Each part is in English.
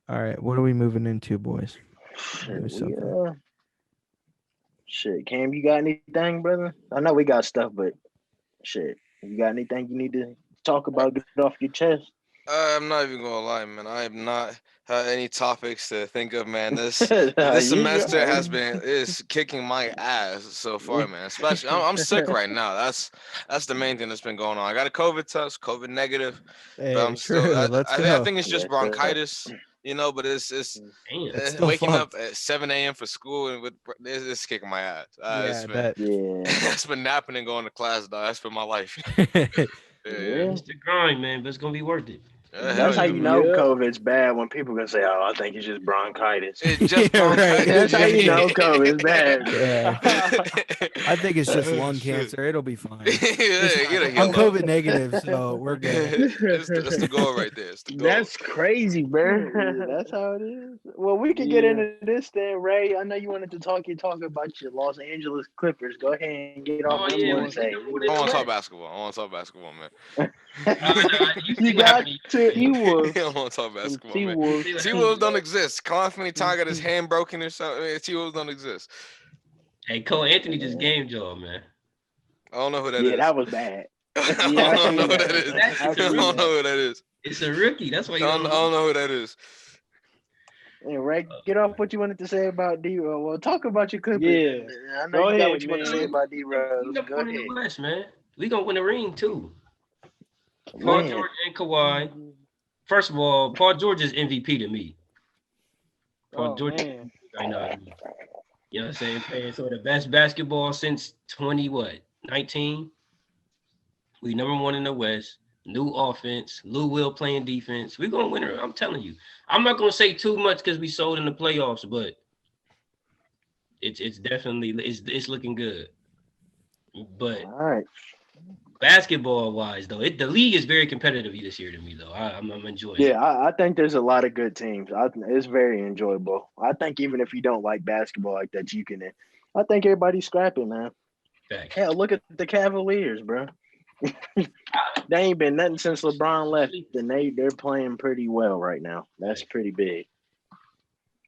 All right, what are we moving into, boys? Give Shit, me something. shit. Cam, you got anything, brother? I know we got stuff, but shit, you got anything you need to talk about? Get off your chest. I'm not even gonna lie, man. I have not had any topics to think of, man. This You semester sure? has been is kicking my ass so far, man. Especially, I'm sick right now. That's the main thing that's been going on. I got a COVID test, COVID negative, but Hey, I'm still. true. Let's I go. think it's just Yes, sir. bronchitis, but it's Damn. It's still waking up fucked. at 7 a.m. for school and it's kicking my ass. Yeah, It's I been bet. Yeah, it's been napping and going to class, dog. That's been my life. Yeah, yeah. It's the grind, man, but it's gonna be worth it. hell That's how yeah, you bro. know Yep. COVID's bad when people can say, "Oh, I think it's just bronchitis." It's just Yeah, right. bronchitis. That's how Yeah, you yeah. know COVID's bad, bro. Yeah. I think it's just lung Shit. cancer. It'll be fine. It's Yeah, it'll I'm heal up. COVID negative, so we're good. It's the goal right there. It's the goal. That's crazy, bro. Yeah, that's how it is. Well, we can get Yeah. into this then, Ray. I know you wanted to talk about your Los Angeles Clippers. Go ahead and get off what Oh you want to yeah, say. we number one in I the want to talk West. basketball. I want to talk basketball, man. Nah, you You see what got happened to. T yesterday. Wolves. I want to talk Them basketball, T man. You Wolves. see what T happened Wolves don't yesterday. exist. Carl Anthony Town got his hand broken or something. T Wolves don't exist. Hey, Cole Anthony just game job, man. I don't know who that Yeah, is. that was bad. Yeah, I I don't know seen who that. that is. Exactly, I it's a I don't seen rookie. know that. who that is. It's a rookie. That's why I you don't, don't I know. don't know who that is. And Ray, get off what you wanted to say about D. Well, talk about your Clippers. Yeah. I know Go you got ahead, what you want to say man. about D. We Rose. number Go one in ahead. the West, man. We gonna win the ring too. Paul Man, George and Kawhi. First of all, Paul George is MVP to me. Paul Oh George is man. MVP right now. To me. You know what I'm saying? Playing some of the best basketball since 19. We number one in the West. New offense. Lou Will playing defense. We're gonna win it. I'm telling you. I'm not gonna say too much because we sold in the playoffs, but it's definitely it's looking good. But all right. basketball wise, though, the league is very competitive this year to me, though. I'm enjoying it. Yeah, I think there's a lot of good teams. It's very enjoyable. I think even if you don't like basketball like that, you can. I think everybody's scrapping, man. Facts. Hell, look at the Cavaliers, bro. They ain't been nothing since LeBron left, and they're playing pretty well right now. That's pretty big.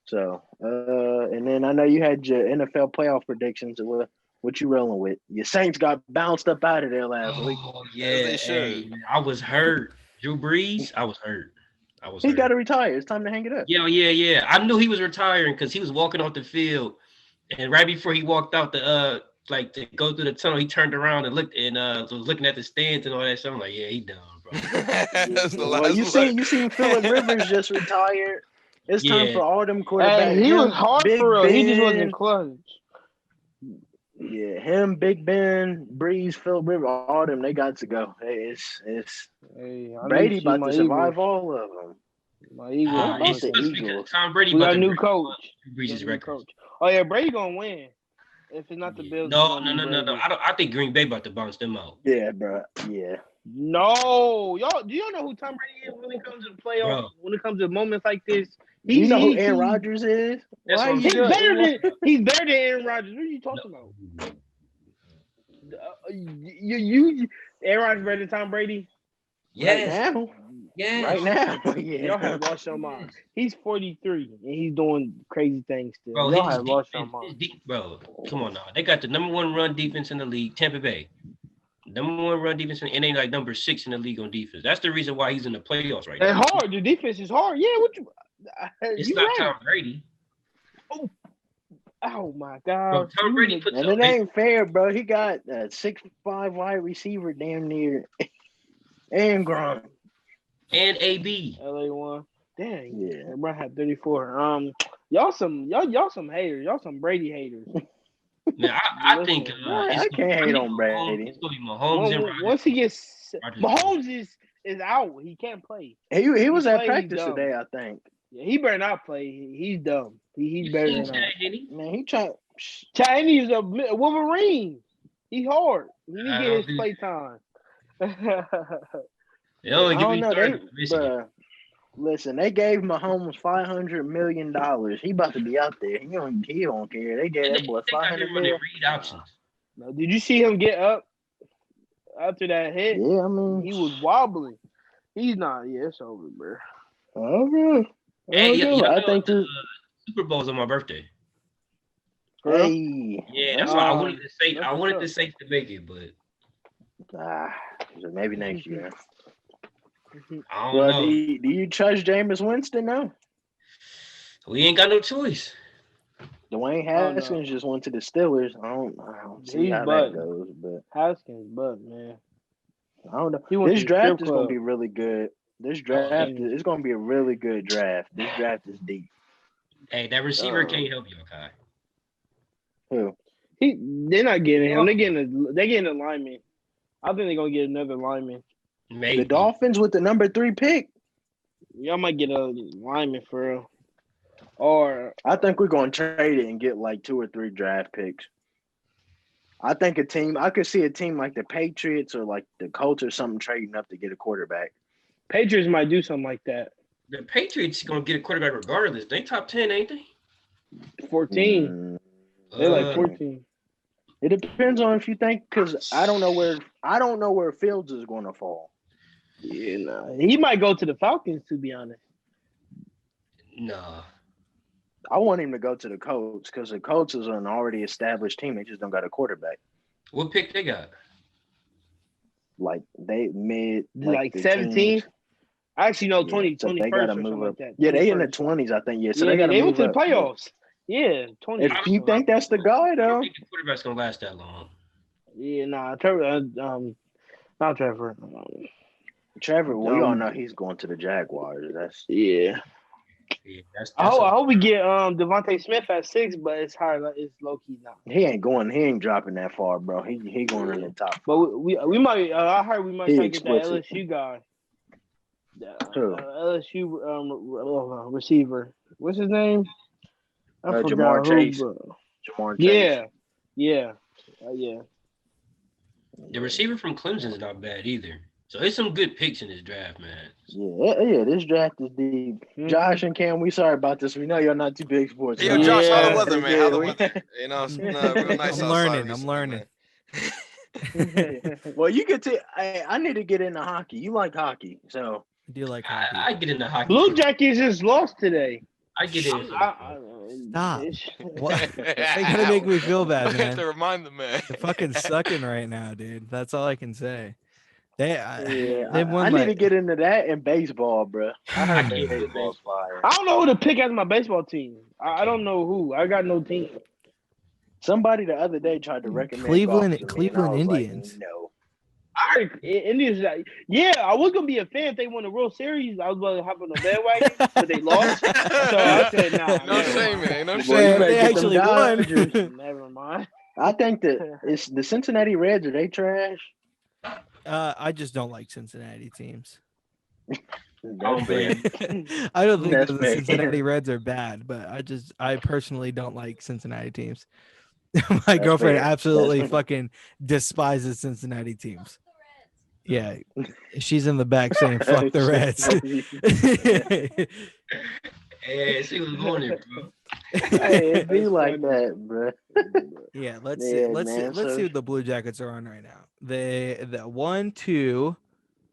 So, and then I know you had your NFL playoff predictions. What you rolling with? Your Saints got bounced up out of there last week. Oh As yeah, they hey, should. man, I was hurt. Drew Brees, I was hurt. I was He got hurt. to retire. It's time to hang it up. Yeah. I knew he was retiring because he was walking off the field, and right before he walked out the like to go through the tunnel, he turned around and looked and was looking at the stands and all that. So I'm like, yeah, he done, bro. That's the Well, last you seen Philip Rivers just retired. It's time Yeah, for all them Hey, quarterbacks. he was Him, hard Big for real. He just wasn't Ben. clutch. Yeah, him, Big Ben, Breeze, Philip Rivers, all them. They got to go. Hey, it's Hey, I need Brady to see about my to Eagles. survive all of them. My Eagles What is about it the looking. sucks because Eagles? Tom Brady We about got to a new break coach. Drew We got Brees' a new records. coach. Oh yeah, Brady gonna win. If it's not the Yeah. Bills, it's No, gonna no, be no, no, no. Brady. I think Green Bay about to bounce them out, Yeah, bro. Yeah. No, y'all. Do y'all know who Tom Brady is when it comes to the playoffs? bro. When it comes to moments like this, Do you know who he Aaron Rodgers is? That's Why what I'm you he's saying. better doing? than Aaron Rodgers. What are you talking about? No. You Aaron Rodgers better than Tom Brady? Right Yes, now? yes, Right now? Y'all Yeah. have lost your mind. He's 43 and he's doing crazy things still. bro. Y'all His have lost your defense, mind. bro. Come on now. They got the number one run defense in the league, Tampa Bay. Number one run defense, and they like number 6 in the league on defense. That's the reason why he's in the playoffs right now. And hard. The defense is hard. Yeah, what you? It's You not right. Tom Brady, Oh my bro. God. Tom Brady puts And up it ain't fair, bro. He got a 6'5" wide receiver damn near and Gronk. and AB. LA one. Dang. Yeah. LeBron had 34. Y'all some haters. Y'all some Brady haters. Man, I think Listen. it's I gonna, can't I hate think on Mahomes. Brady. It's gonna be Mahomes and Once he gets Rodgers. Mahomes is out. He can't play. He was at played, he's practice dumb. today, I think. Yeah, he better not play. He's dumb. He's You better seen than Chad that. Henne? Man, he tried. Chinese a Wolverine. He's hard. He need to I get don't his think play time. they only I give don't me know. started for Michigan. Bruh, listen, they gave Mahomes $500 million. He about to be out there. He don't care. They gave And that boy they five got him hundred running mil. read options. Now, did you see him get up after that hit? Yeah, I mean, He was wobbling. He's not. Yeah, it's over, bro. okay. Hey, Oh, y'all I know think the this. Super Bowl's on my birthday. Girl? Hey, Yeah, that's why I Oh, wanted to say that's I what's wanted up. the Saints to make it, but so maybe next year. I don't Well, know. do you trust Jameis Winston now? We ain't got no choice. Dwayne Oh, no. Haskins just went to the Steelers. I don't see He's how butt. that goes, but Haskins, but man, I don't know. he went This to the draft strip is going to club. be really good. This Oh, draft yeah. is going to be a really good draft. This draft is deep. Hey, that receiver can't help you, Kai. Who? They're not getting him. They're getting a lineman. I think they're gonna get another lineman. Maybe. The Dolphins with the number 3 pick. Y'all might get a lineman for real. Or I think we're going to trade it and get like 2 or 3 draft picks. I think I could see a team like the Patriots or like the Colts or something trading up to get a quarterback. Patriots might do something like that. The Patriots gonna get a quarterback regardless. They top 10, ain't they? 14. They're like 14. It depends on if you think, because I don't know where Fields is going to fall. Yeah, nah. He might go to the Falcons, to be honest. Nah. I want him to go to the Colts because the Colts is an already established team. They just don't got a quarterback. What pick they got? Like they mid Like the 17. teams. Actually, no, 20, Yeah, so 21st they or gotta something move like up. that. Yeah, they in the 21st. 20s, I think. Yeah, so Yeah, they gotta they move went to the up. playoffs. Yeah, 20. If you think that's the guy, I though. don't think the quarterback's gonna last that long. Yeah, nah, Trevor. Not Trevor. Trevor, we all know he's going to the Jaguars. That's Yeah. Yeah, that's I hope we get Devontae Smith at 6, but it's hard. It's low key now. he ain't dropping that far, bro. He going in the top. But we might. I heard we might He try to get that explicit. LSU guy. Who? LSU receiver. What's his name? I forgot Jamar who. Chase. But... Jamar Chase. Yeah. The receiver from Clemson's not bad either. So there's some good picks in this draft, man. Yeah, this draft is deep. Mm-hmm. Josh and Cam, we sorry about this. We know you're not too big sports. Hey, yo, guys. Josh, how the Yeah. weather, man? How the Yeah, weather? You know, it's been real nice I'm outside learning. recently, I'm learning. man. Well, you get to. I need to get into hockey. You like hockey, so I do like hockey. I get into hockey. Blue Jackets just lost today. I get in. Stop. What? They gotta make me feel bad, We have man. to remind the man. They're fucking sucking right now, dude. That's all I can say. yeah. They won I need like to get into that and baseball, bro. I heard can't do baseball's fire. I don't know who to pick as my baseball team. I don't know who. I got no team. Somebody the other day tried to recommend Cleveland golf to me, and I was Indians. Like, no. I heard Indians. I was gonna be a fan if they won the World Series. I was gonna hop on the bandwagon, but they lost. So I said, nah. No never shame, mind. man. No Well, shame. you better They get them actually won. Dodgers. Never mind. I think that it's the Cincinnati Reds. Are they trash? I just don't like Cincinnati teams. That's fair. I don't think That's that the fair. Cincinnati Reds are bad, but I personally don't like Cincinnati teams. My girlfriend fair. absolutely That's fair. fucking despises Cincinnati teams. Yeah, she's in the back saying "fuck the Reds." Hey, see what's going there, bro. Hey, it be That's like funny. that, bro. Yeah, let's Yeah, see. Let's man, see what the Blue Jackets are on right now. They 1, 2.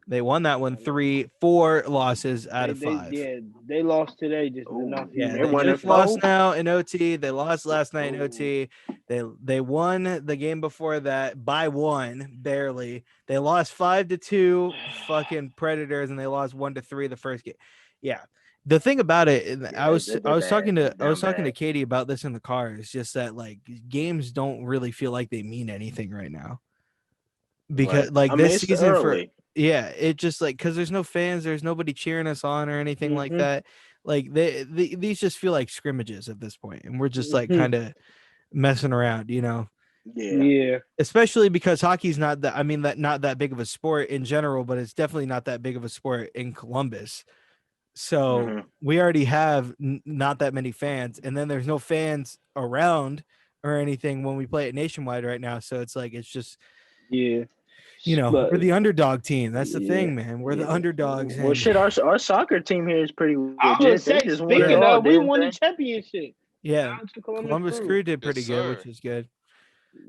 They won that one 3, 4 losses out of 5. They lost today. Just Ooh, enough. Yeah, They they won just in lost 4? now in OT. They lost last night in Ooh. OT. They won the game before that by 1, barely. They lost 5-2 fucking Predators, and they lost 1-3 the first game. Yeah. The thing about it, Yeah, I was they're talking bad. to Down bad. Katie about this in the car. It's just that like games don't really feel like they mean anything right now. Because Right. like I mean, this it's season early. it just like because there's no fans, there's nobody cheering us on or anything like that. Like these just feel like scrimmages at this point, and we're just like kind of messing around, you know. Yeah. Especially because hockey's not that. I mean, not that big of a sport in general, but it's definitely not that big of a sport in Columbus. So we already have not that many fans, and then there's no fans around or anything when we play it nationwide right now. So it's like it's just you know, But we're the underdog team. That's the thing, man. We're the underdogs. Well, And shit, our soccer team here is pretty legit. I was They say, just won it speaking all, of, we didn't won they? the championship. yeah, Shout out to Columbus Crew did pretty Yes, good, sir. which is good.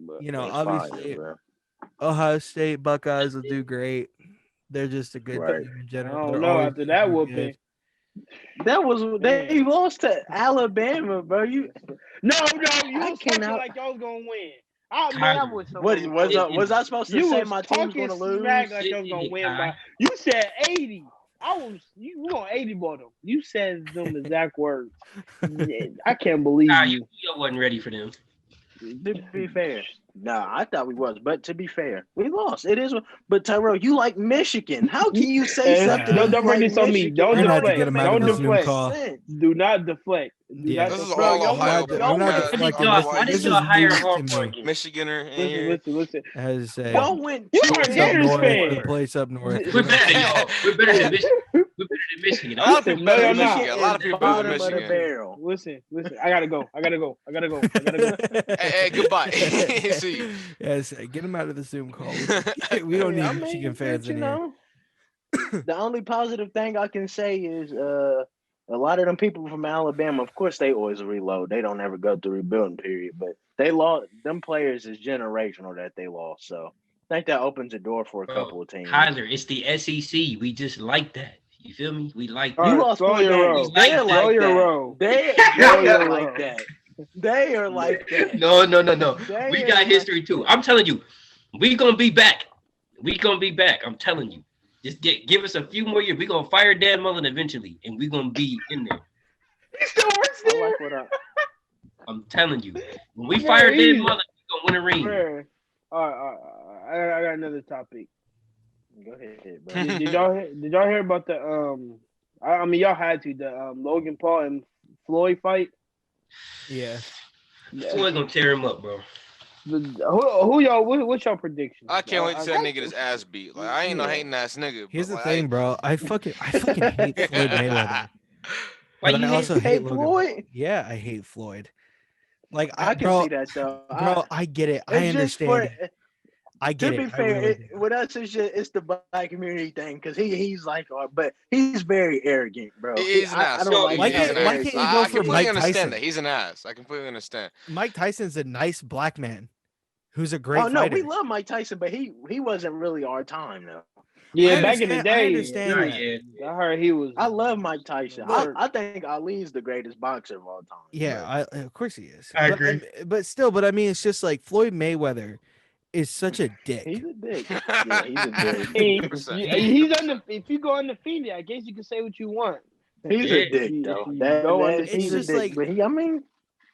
But You know, They obviously, fire, bro. Ohio State Buckeyes will do great. They're just a good Right. team in I general. don't They're know always after gonna that do whooping. good. That was they lost to Alabama, bro. You No, you I was talking cannot. like y'all was gonna win. I mean, Kyler, that was so What was I supposed to You say? was My team's talking going to lose. smack like y'all was gonna Shit, win Kai. by. You said 80. You going 80 ball them. You said them exact words. Yeah, I can't believe Kai, you. you wasn't ready for them. To be fair, nah, I thought we was, but to be fair, we lost. It is, but Tyrell, you like Michigan. How can you say Hey, something? don't that you bring like this on me. Michigan? Don't We're gonna have to deflect. get him out Don't of the Zoom deflect. call. Do not deflect. Do Yeah. not This is deflect. all Ohio We're people. not guys. deflecting. Why This did y'all is hire news to Harbaugh me. again? Michiganer in here. Listen. As Y'all went You two are a place up Gators north, fan. the place up north. We're better than y'all. We're better than Michigan. We're better than Michigan. A lot of people No, better you're than not. Michigan. A lot of people better than bottom of the Michigan. barrel. Listen. I gotta go. Hey, goodbye. See you. Yes, get him out of the Zoom call. We don't need Michigan fans in here. The only positive thing I can say is a lot of them people from Alabama, of course, they always reload. They don't ever go through rebuilding period, but they lost. Them players is generational that they lost. So I think that opens the door for a couple of teams. Kyler, it's the SEC. We just like that. You feel me? We like All You that. right, lost slow 4 your games. roll. They're Slow like your that. roll. They Slow are your like roll. that. They are like that. No. They We are got like- history too. I'm telling you, we gonna be back. We gonna be back. I'm telling you. Just give us a few more years. We gonna fire Dan Mullen eventually, and we gonna be in there. He still works I there. like what I'm telling you. When we Bro, fire Dan easy. Mullen, we gonna win a ring. Bro. All right. I got another topic. Go ahead, bro. Did y'all hear about the I mean y'all had to the Logan Paul and Floyd fight? Yeah. Floyd gonna tear him up, bro. Who y'all? What's your prediction? I can't wait to see that nigga get his ass beat. Like I ain't no hating ass nigga. Here's the but, thing, bro. I fucking hate Floyd Mayweather. Why But you I also Hey, hate Logan. Floyd. Yeah, I hate Floyd. Like I can see that though. Bro, I get it. I understand. I get to it. be fair, really do. with us, it's the black community thing because he's like, but he's very arrogant, bro. He's an ass. I don't like Why how can't arrogant you he go I is. for completely Mike understand Tyson? that. He's an ass. I completely understand. Mike Tyson's a nice black man who's a great Oh no, fighter. we love Mike Tyson, but he wasn't really our time though. Yeah, I back in the understand- I day, understand I heard he was. I love Mike Tyson. But- I think Ali's the greatest boxer of all time. Yeah, of course he is. I But agree. But I mean, it's just like Floyd Mayweather is such a dick. He's a dick. Yeah, he's a dick. He's if you go undefeated, I guess you can say what you want. He's a dick though. He's a just dick. like- But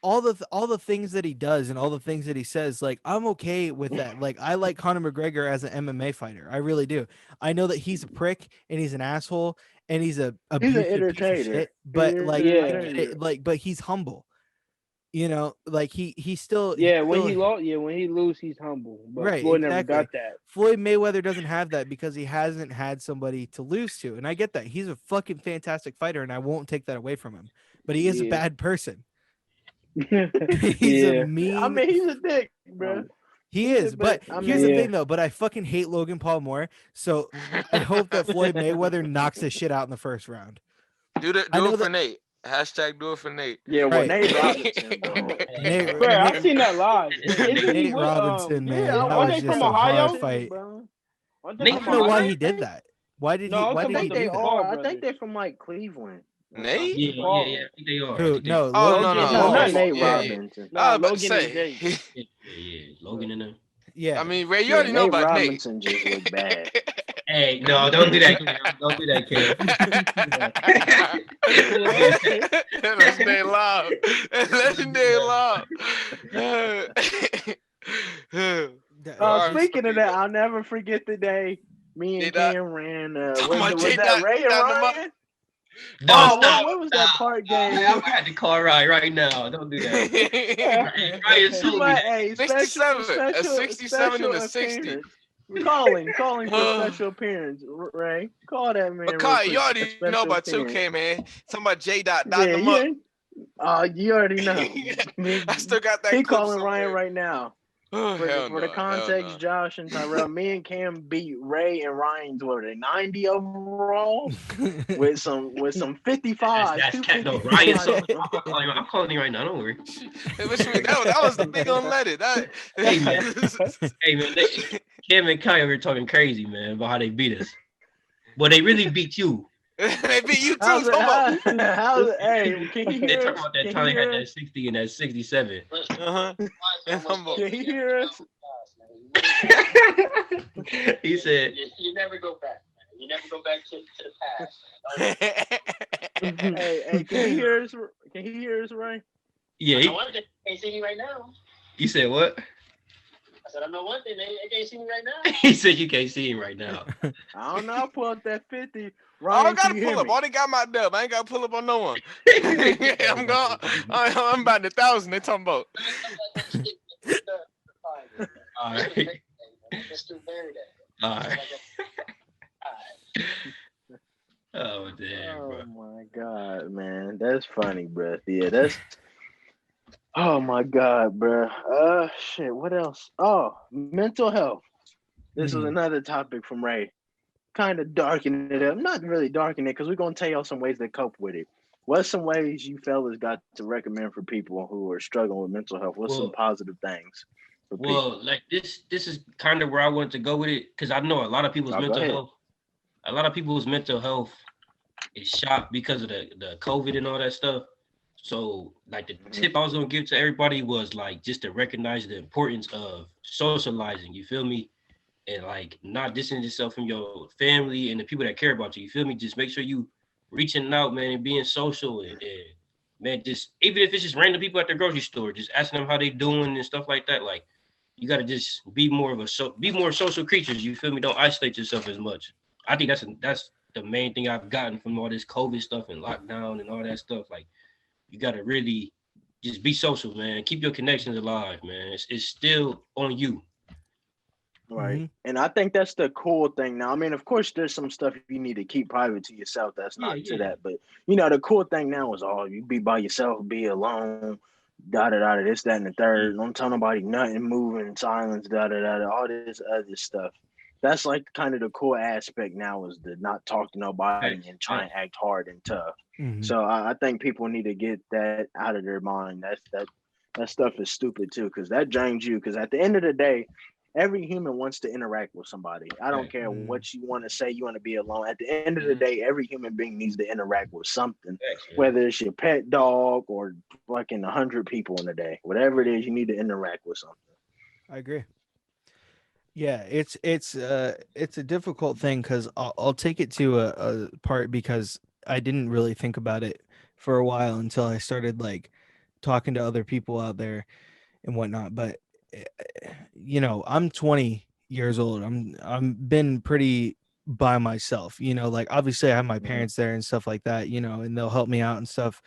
all the things that he does and all the things that he says, like I'm okay with that. Like I like Conor McGregor as an MMA fighter. I really do. I know that he's a prick and he's an asshole and he's a he's an abusive piece of entertainer. shit, but like Yeah. I get it, like but he's humble. You know, like he still When he still- lost, when he lose, he's humble. But Right, Floyd never exactly. got that. Floyd Mayweather doesn't have that because he hasn't had somebody to lose to. And I get that. He's a fucking fantastic fighter and I won't take that away from him. But he is a Yeah. bad person. He's Yeah. a mean I mean, he's a dick, bro. He is, but but, I here's the mean- thing though. But I fucking hate Logan Paul more. So I hope that Floyd Mayweather knocks his shit out in the first round. Do I know it for that- Nate. Hashtag do it for Nate. Yeah, well, Right. Nate Robinson, bro. Nate, Bro, I Nate- seen that live. Isn't he Nate with, Robinson, man, Yeah, that aren't was they just from a Ohio? hard fight. Bro. Aren't I they don't from know why Ohio? he did that. Why did No, he? I'm Why talking did I he think do they that? Paul are. I brothers. think they're from like Cleveland. Nate? Yeah, I think they are. I Who? think they No, are. Oh, Logan no. Paul. No, not yeah, Nate yeah. Robinson. No, I was about to Logan and say. Jake. Yeah, Logan and them. Yeah, I mean, Ray, you Yeah, already know Nate about Nate. Robinson just look bad. Hey, no, don't do that, Cam. Don't do that, Cam. Let's stay live. Let's stay live. Speaking of that, I'll never forget the day me and Did I- Cam ran. Talking about Was J. that Dot Ray and down the month? Ryan? No, Oh, stop. what was that park game? I'm gonna have to call right now. Don't do that. Hey, Ryan sold me that. Hey, 67, a 67 and a special 60. appearance. Calling for special appearance, Ray. Call that man. But real Kai, quick you for already special know about appearance. 2K, man. Talking about J. Dot Yeah, them up. you already know. I still got that He clip calling Ryan somewhere. right now. Oh, For hell the no, context, hell no. Josh and Tyrell, me and Cam beat Ray and Ryan's what a 90 overall with some 55. That's cat. No, Ryan sold me. I'm calling you right now. Don't worry. Hey, what you mean? That was the big unleaded. That, Hey, man. Hey, man. Cam and Kai over here talking crazy, man, about how they beat us. Well, they really beat you. They beat you too. How's it? Come on. Hey, can you They hear talk us? about that Can time you they had hear that us? 60 and that 67. Uh-huh. And I'm Can you hear us? He said, You never go back, man. You never go back to the past. Hey, can he hear us? Can he hear us, Ray? yeah. I know one thing, they can't see me right now. He said what? I said, I know one thing, they can't see me right now. He said you can't see him right now. I don't know. I pull up that 50. I Ryan, don't can gotta you hear pull up. me? I already got my dub. I ain't gotta pull up on no one. I'm going. I'm about 1,000. They talking about. All right. Mr. Verde. All right. Oh damn, Oh bro. my god, man, that's funny, bro. Yeah, that's. Oh my god, bro. Shit. What else? Oh, mental health. This was another topic from Ray. Kind of darkening it up. Not really darkening it because we're gonna tell y'all some ways to cope with it. What's some ways you fellas got to recommend for people who are struggling with mental health? What's some positive things for people? Well, like this is kind of where I wanted to go with it because I know a lot of people's mental health. A lot of people's mental health is shot because of the COVID and all that stuff. So, like the tip I was gonna give to everybody was like just to recognize the importance of socializing. You feel me? And like not distancing yourself from your family and the people that care about you. You feel me? Just make sure you reaching out, man, and being social and man, just even if it's just random people at the grocery store, just asking them how they doing and stuff like that. Like you gotta just be more social creatures. You feel me? Don't isolate yourself as much. I think that's the main thing I've gotten from all this COVID stuff and lockdown and all that stuff. Like you gotta really just be social, man. Keep your connections alive, man. It's still on you. Right. And I think that's the cool thing now. I mean, of course, there's some stuff you need to keep private to yourself. That's not to that. But, you know, the cool thing now is you be by yourself, be alone, da-da-da, this, that, and the third. Don't tell nobody nothing, moving, silence, da-da-da, all this other stuff. That's like kind of the cool aspect now is to not talk to nobody and try and act hard and tough. So I think people need to get that out of their mind. That stuff is stupid too, because that drains you. Because at the end of the day, every human wants to interact with somebody. I don't care what you want to say. You want to be alone. At the end of the day, every human being needs to interact with something, whether it's your pet dog or fucking 100 people in a day. Whatever it is, you need to interact with something. I agree. Yeah, it's a difficult thing because I'll take it to a part because I didn't really think about it for a while until I started like talking to other people out there and whatnot. But you know, I'm 20 years old. I'm been pretty by myself. You know, like obviously I have my parents there and stuff like that. You know, and they'll help me out and stuff.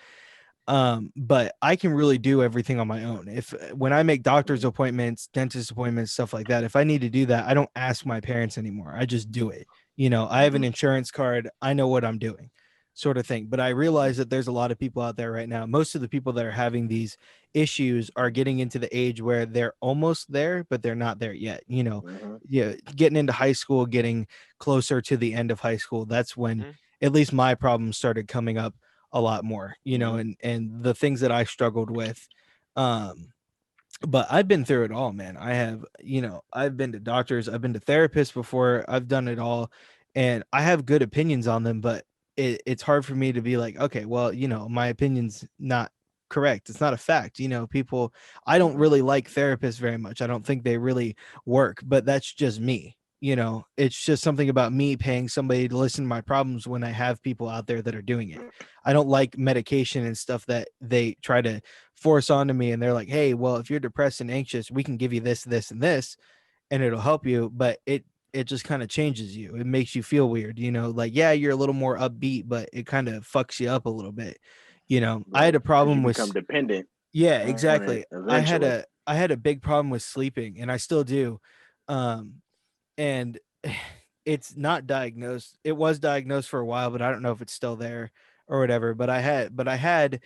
But I can really do everything on my own. When I make doctor's appointments, dentist appointments, stuff like that, if I need to do that, I don't ask my parents anymore. I just do it. You know, I have an insurance card. I know what I'm doing, sort of thing. But I realize that there's a lot of people out there right now. Most of the people that are having these issues are getting into the age where they're almost there, but they're not there yet. You know, yeah, getting into high school, getting closer to the end of high school. That's when at least my problems started coming up a lot more, you know, and the things that I struggled with. But I've been through it all, man. I have, you know, I've been to doctors, I've been to therapists before, I've done it all, and I have good opinions on them, but it's hard for me to be like, okay, well, you know, my opinion's not correct. It's not a fact. You know, I don't really like therapists very much. I don't think they really work, but that's just me. You know, it's just something about me paying somebody to listen to my problems when I have people out there that are doing it. I don't like medication and stuff that they try to force onto me. And they're like, hey, well, if you're depressed and anxious, we can give you this, this, and this, and it'll help you. But it just kind of changes you. It makes you feel weird, you know, like, yeah, you're a little more upbeat, but it kind of fucks you up a little bit. You know, I had a problem with become dependent. Yeah, exactly. I had a big problem with sleeping, and I still do. And it's not diagnosed. It was diagnosed for a while, but I don't know if it's still there or whatever. But I had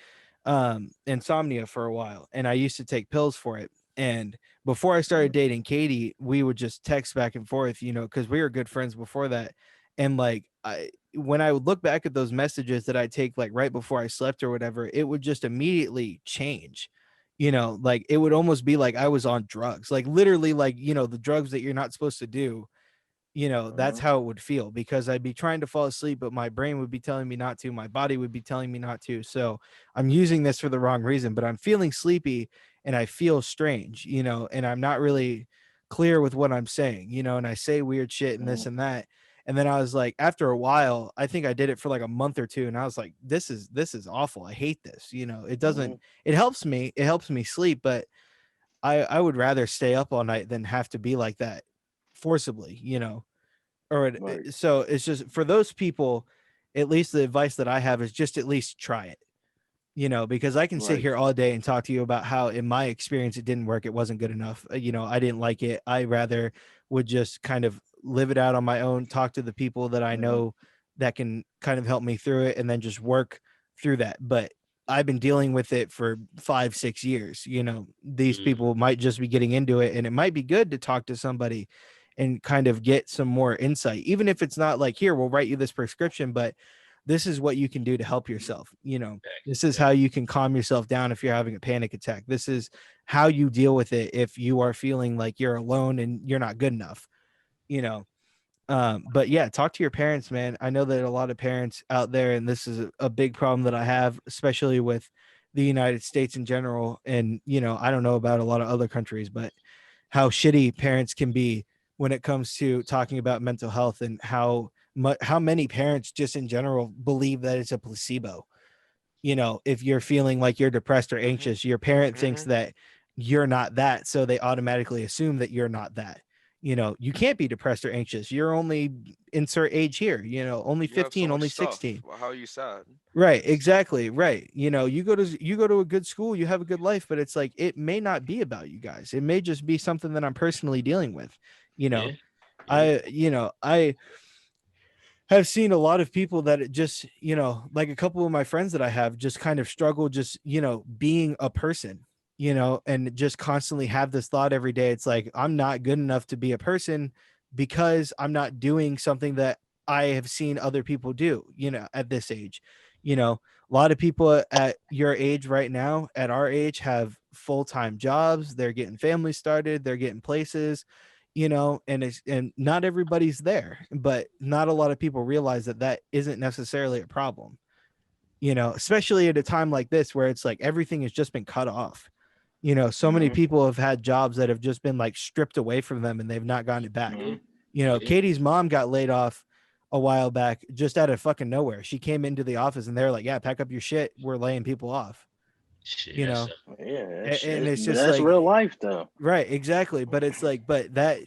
insomnia for a while, and I used to take pills for it. And before I started dating Katie, we would just text back and forth, you know, because we were good friends before that. And like when I would look back at those messages that I take like right before I slept or whatever, it would just immediately change. You know, like it would almost be like I was on drugs, like literally, like, you know, the drugs that you're not supposed to do, You know, that's how it would feel, because I'd be trying to fall asleep, but my brain would be telling me not to. My body would be telling me not to. So I'm using this for the wrong reason, but I'm feeling sleepy and I feel strange, you know, and I'm not really clear with what I'm saying, you know, and I say weird shit and this and that. And then I was like, after a while, I think I did it for like a month or two. And I was like, this is awful. I hate this. You know, it doesn't, it helps me sleep, but I would rather stay up all night than have to be like that forcibly, you know. Right. So it's just for those people, at least the advice that I have is just at least try it, you know, because I can sit Right. here all day and talk to you about how in my experience it didn't work, it wasn't good enough, you know, I didn't like it. I rather would just kind of live it out on my own, talk to the people that I know that can kind of help me through it, and then just work through that. But I've been dealing with it for 5-6 years, you know. These people might just be getting into it, and it might be good to talk to somebody and kind of get some more insight, even if it's not like, here, we'll write you this prescription, but this is what you can do to help yourself, you know. This is how you can calm yourself down if you're having a panic attack. This is how you deal with it if you are feeling like you're alone and you're not good enough, you know. But yeah, talk to your parents, man. I know that a lot of parents out there, and this is a big problem that I have, especially with the United States in general. And, you know, I don't know about a lot of other countries, but how shitty parents can be when it comes to talking about mental health, and how many parents just in general believe that it's a placebo. You know, if you're feeling like you're depressed or anxious, your parent thinks that you're not that, so they automatically assume that you're not that. You know, you can't be depressed or anxious. You're only insert age here, you know, only You have so 15, much only stuff. 16. Well, how are you sad? Right, exactly, right. You know, you go to a good school, you have a good life, but it's like it may not be about you guys. It may just be something that I'm personally dealing with. You know, I have seen a lot of people that it just, you know, like a couple of my friends that I have just kind of struggle just, you know, being a person, you know, and just constantly have this thought every day. It's like, I'm not good enough to be a person because I'm not doing something that I have seen other people do, you know, at this age. You know, a lot of people at your age right now, at our age, have full-time jobs, they're getting families started, they're getting places, you know, and not everybody's there, but not a lot of people realize that that isn't necessarily a problem, you know, especially at a time like this where it's like everything has just been cut off. You know, so many people have had jobs that have just been like stripped away from them and they've not gotten it back. You know, Katie's mom got laid off a while back just out of fucking nowhere. She came into the office and they're like, yeah, pack up your shit, we're laying people off. Shit, You know, Yeah, and it's but just that's like, real life though. right, exactly. But it's like, but that,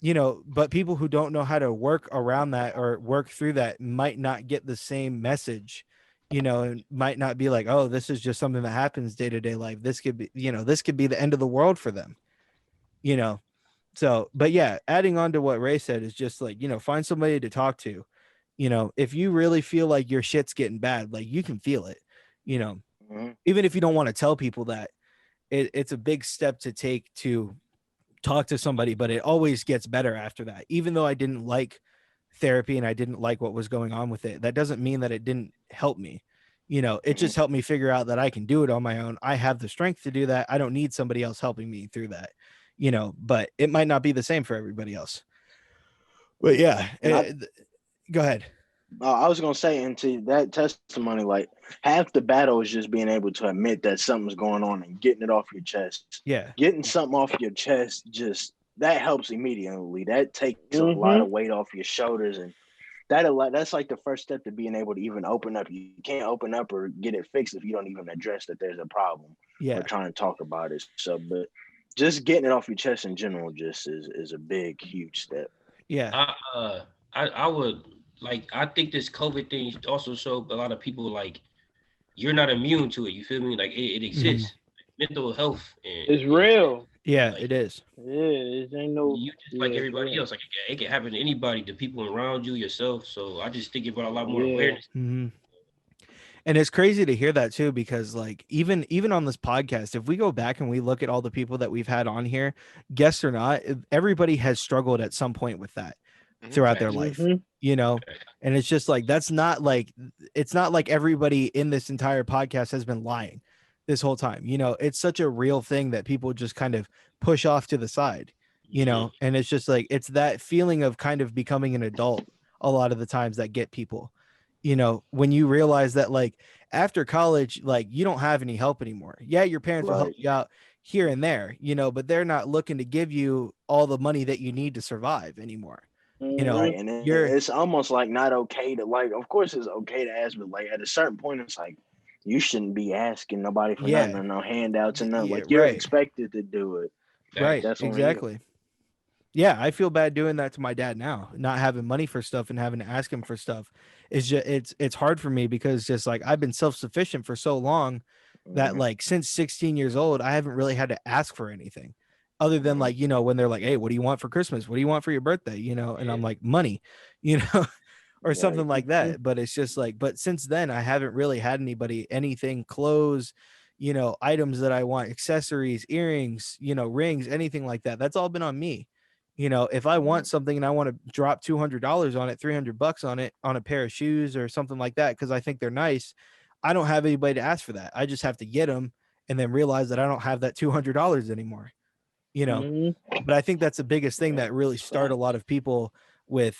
you know, but people who don't know how to work around that or work through that might not get the same message, you know, and might not be like, oh, this is just something that happens day to day life. This could be, you know, this could be the end of the world for them, you know. So, but yeah, adding on to what Ray said is just like, you know, find somebody to talk to. You know, if you really feel like your shit's getting bad, like you can feel it, you know, even if you don't want to tell people that, it's a big step to take to talk to somebody, but it always gets better after that. Even though I didn't like therapy and I didn't like what was going on with it, that doesn't mean that it didn't help me. You know, it just helped me figure out that I can do it on my own. I have the strength to do that. I don't need somebody else helping me through that, you know, but it might not be the same for everybody else. But yeah, go ahead. I was gonna say, into that testimony, like half the battle is just being able to admit that something's going on and getting it off your chest. Yeah. Getting something off your chest, just that helps immediately. That takes a lot of weight off your shoulders, and that's like the first step to being able to even open up. You can't open up or get it fixed if you don't even address that there's a problem. Yeah. Or trying to talk about it. So, but just getting it off your chest in general just is a big, huge step. Yeah. I would like, I think this COVID thing also showed a lot of people like you're not immune to it. You feel me? Like it exists. Mental health it's real. Yeah, like, it is. Yeah, it ain't no. You just like everybody else. Like it can happen to anybody, to people around you, yourself. So I just think about a lot more awareness. And it's crazy to hear that too, because like even on this podcast, if we go back and we look at all the people that we've had on here, guests or not, everybody has struggled at some point with that throughout their life, you know. And it's just like, it's not like everybody in this entire podcast has been lying this whole time, you know. It's such a real thing that people just kind of push off to the side, you know, and it's just like it's that feeling of kind of becoming an adult a lot of the times that get people, you know, when you realize that like after college, like you don't have any help anymore. Yeah, your parents will help Right. you out here and there, you know, but they're not looking to give you all the money that you need to survive anymore. You know, Right. Mhm. And you're it's almost like not okay to like. Of course, it's okay to ask, but like at a certain point, it's like you shouldn't be asking nobody for nothing yeah, or no handouts and nothing. yeah, Like you're right, expected to do it. right, Facts. That's on you. exactly. Yeah, I feel bad doing that to my dad now, not having money for stuff and having to ask him for stuff. It's just it's hard for me because just like I've been self-sufficient for so long that Hmm. like since 16 years old, I haven't really had to ask for anything other than Hmm. like, you know, when they're like, "Hey, what do you want for Christmas? What do you want for your birthday?" You know, and I'm Yeah. like, "Money." You know, or Right. something like Mhm. that. But it's just like, but since then I haven't really had anybody anything clothes, you know, items that I want, accessories, earrings, you know, rings, anything like that. That's all been on me. You know, if I Hmm. want something and I want to drop $200 on it, $300 on it, on a pair of shoes or something like that, because I think they're nice, I don't have anybody to ask for that. I just have to get them and then realize that I don't have that $200 anymore, you know. Mhm. But I think that's the biggest thing Yeah. that really That's start a fact. lot of people with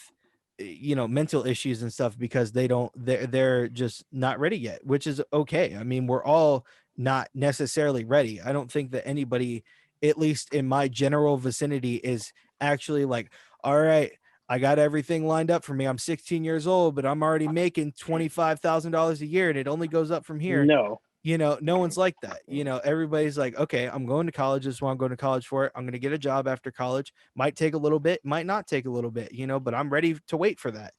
you know, mental issues and stuff because they're just not ready yet, which is okay. I mean, we're all not necessarily ready. I don't think that anybody, at least in my general vicinity, is actually like, all right, I got everything lined up for me. I'm 16 years old, but I'm already making $25,000 a year and it only goes up from here. No. You know, no one's like that. You know, everybody's like, okay, I'm going to college. This is what I'm going to college for. It. I'm going to get a job after college. Might take a little bit, might not take a little bit, you know, but I'm ready to wait for that.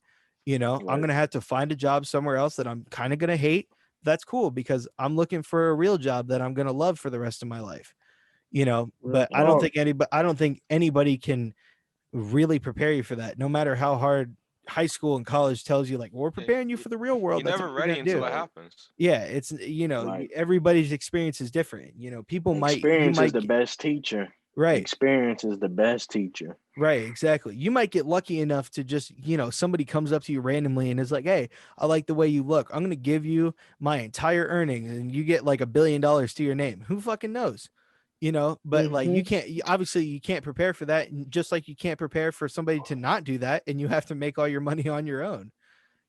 You know, I'm Right. going to have to find a job somewhere else that I'm kind of going to hate. That's cool because I'm looking for a real job that I'm going to love for the rest of my life. You know, Real but talk. I don't think anybody can really prepare you for that. No matter how hard high school and college tells you, like, we're Yeah, preparing you for the real you're world. That's what never you're ready going to until do. it Right. happens. Yeah, it's you know, Right. everybody's experience is different. You know, people might you Experience is might the best teacher. right, Experience is the best teacher. right, exactly. You might get lucky enough to just, you know, somebody comes up to you randomly and is like, "Hey, I like the way you look. I'm going to give you my entire earnings and you get like $1 billion to your name." Who fucking knows? You know, but like Mhm. obviously you can't prepare for that, and just like you can't prepare for somebody to not do that and you have to make all your money on your own,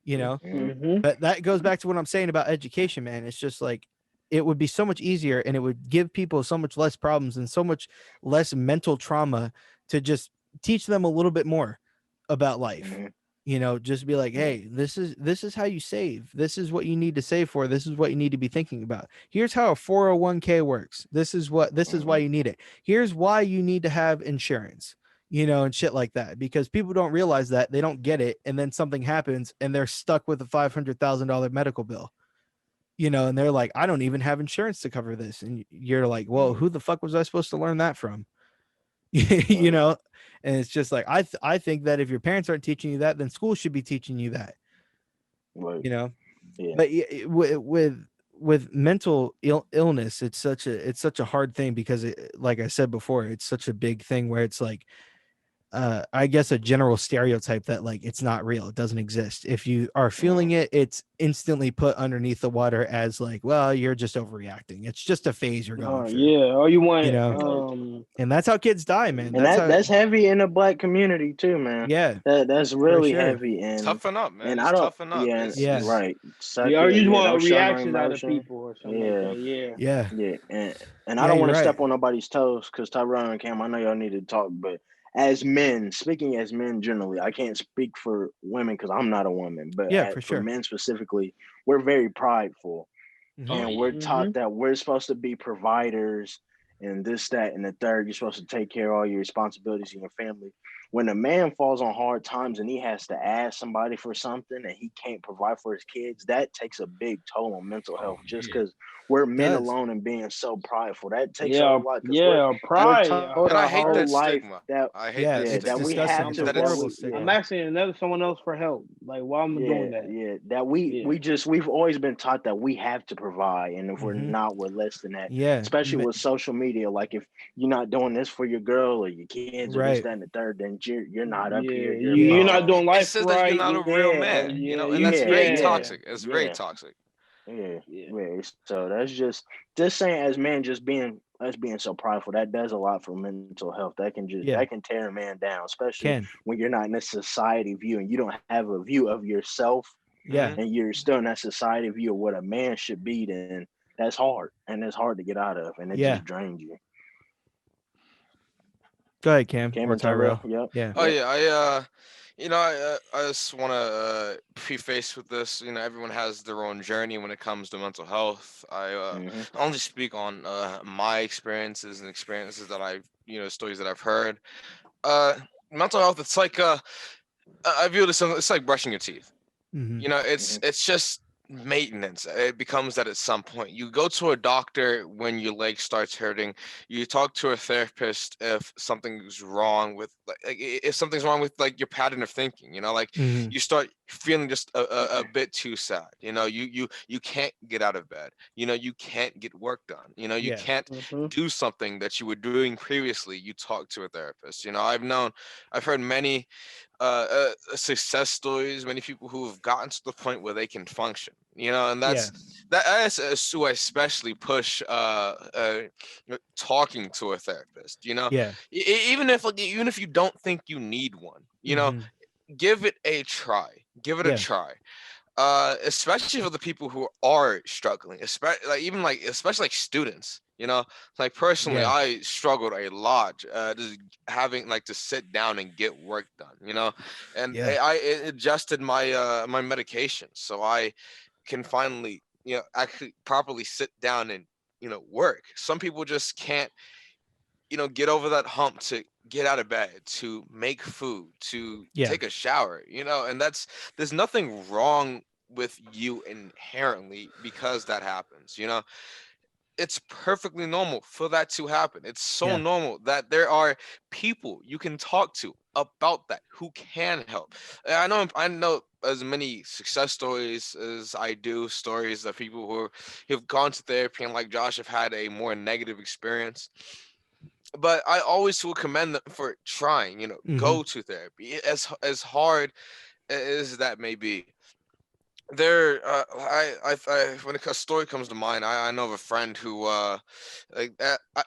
you know? Hmm. Mhm. But that goes back to what I'm saying about education, man. It's just like it would be so much easier and it would give people so much less problems and so much less mental trauma to just teach them a little bit more about life. Hmm. You know, just be like, Yeah. hey, this is how you save. This is what you need to save for. This is what you need to be thinking about. Here's how a 401k works. This is why Hmm. you need it. Here's why you need to have insurance, you know, and shit like that. Because people don't realize that, they don't get it, and then something happens and they're stuck with a $500,000 medical bill, you know, and they're like, I don't even have insurance to cover this. And you're like, well, Hmm. who the fuck was I supposed to learn that from? You Right. know, and it's just like I think that if your parents aren't teaching you that, then school should be teaching you that, Right. you know. Yeah. But with mental illness, it's such a hard thing because like I said before, it's such a big thing where it's like I guess a general stereotype that like it's not real, it doesn't exist. If you are Hmm. feeling it, it's instantly put underneath the water as like, well, you're just overreacting. It's just a phase you're going Oh through, yeah. Oh, you you want know. Right. And that's how kids die, man. And That's how. that's heavy in the black community too, man. Yeah, That's for really sure. heavy, Toughen up, and man. I Just don't. toughen up. Yeah. Yeah, It's Right. Suck Yeah, or it. you just Yeah. want Don't show no reactions out of emotion. people or something like Yeah. that. Yeah. yeah, Yeah. And I yeah. don't You're want to right. step on nobody's toes because Tyrone and Cam, I know y'all need to talk, but as men, speaking as men generally, I can't speak for women because I'm not a woman, but Yeah, for for sure. men specifically, we're very prideful. Hmm. Oh And yeah. we're taught Mhm. that we're supposed to be providers and this, that, and the third. You're supposed to take care of all your responsibilities in your family. When a man falls on hard times and he has to ask somebody for something and he can't provide for his kids, that takes a big toll on mental Oh health. Just yeah. because we're It men does. alone and being so prideful, that takes a Yeah. whole lot. Because Yeah. we're Pride. told and I our hate whole that life stigma. that I hate Yeah, that yeah, it's that we stigma. disgusting. have It's to a That that it's horrible we I'm stigma. yeah. asking another someone else for help. Like, why am I doing that? That Yeah. we've always been taught that we have to provide, and if we're Hmm. not, we're less than that. Yeah, Especially with social media, like if you're not doing this for your girl or your kids or this, right. that, and the third, then you're not up here. Yeah. You're You're Yeah, not low. doing it life says that you're right. not a real Yeah, man, you Yeah. know, and that's You. very Yeah. toxic. It's very yeah, toxic. yeah, Yeah. yeah. So that's just saying, as men, just being us being so prideful, that does a lot for mental health. That can just Yeah. that can tear a man down, especially Can. when you're not in a society view and you don't have a view of yourself, Yeah. and you're still in that society view of what a man should be. Then that's hard, and it's hard to get out of, and it Yeah. just drains you. Go ahead, Cam Cam or and Tyrell, Tyrell. yep. Yeah. Oh yeah, I just want to preface with this. Everyone has their own journey when it comes to mental health. I only speak on my experiences and experiences that stories that I've heard. Mental health, it's like I view this. It's like brushing your teeth. Mm-hmm. It's just maintenance. It becomes that at some point. You go to a doctor when your leg starts hurting. You talk to a therapist if something's wrong with if something's wrong with like your pattern of thinking. Like Mm-hmm. you start feeling just a bit too sad. You can't get out of bed. You can't get work done. You Yeah. can't do something that you were doing previously. You talk to a therapist. I've heard many success stories, many people who have gotten to the point where they can function, and that's who I especially push talking to a therapist, Yeah. even if you don't think you need one, Mm-hmm. give it a try. Give it a Yeah. try. Especially for the people who are struggling, especially like students. Like personally, Yeah. I struggled a lot, just having like to sit down and get work done. And Yeah. I adjusted my medication so I can finally actually properly sit down and work. Some people just can't get over that hump to get out of bed, to make food, to Yeah. take a shower, and there's nothing wrong with you inherently because that happens. It's perfectly normal for that to happen. It's so Yeah. normal that there are people you can talk to about that who can help. And I know as many success stories as I do stories of people who've gone to therapy and like Josh have had a more negative experience, but I always will commend them for trying. Mm-hmm. Go to therapy as hard as that may be. There, when a story comes to mind, I know of a friend who,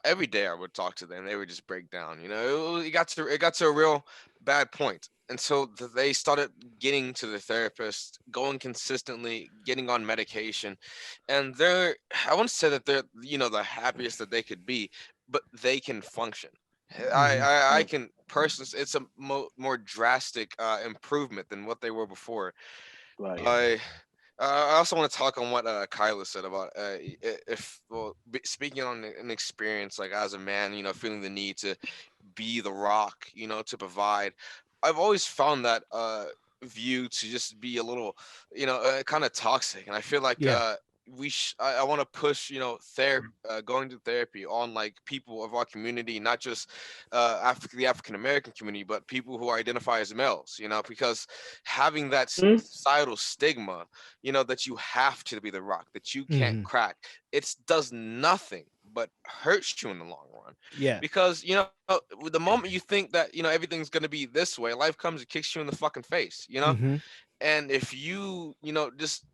every day I would talk to them, they would just break down. It got to a real bad point, and so they started getting to the therapist, going consistently, getting on medication, and I wouldn't say that they're the happiest that they could be, but they can function. I Mm-hmm. I, I can personally, it's a more drastic improvement than what they were before. Right. I I also want to talk on what Kyla said about speaking on an experience like as a man, feeling the need to be the rock, to provide. I've always found that view to just be a little, kind of toxic, and I feel like Yeah. I want to push, therapy, going to therapy on like people of our community, not just the African American community, but people who identify as males, because having that societal stigma, that you have to be the rock, that you can't Mm-hmm. crack, it does nothing but hurts you in the long run. Yeah. Because the moment you think that everything's gonna be this way, life comes and kicks you in the fucking face. Mm-hmm. And if just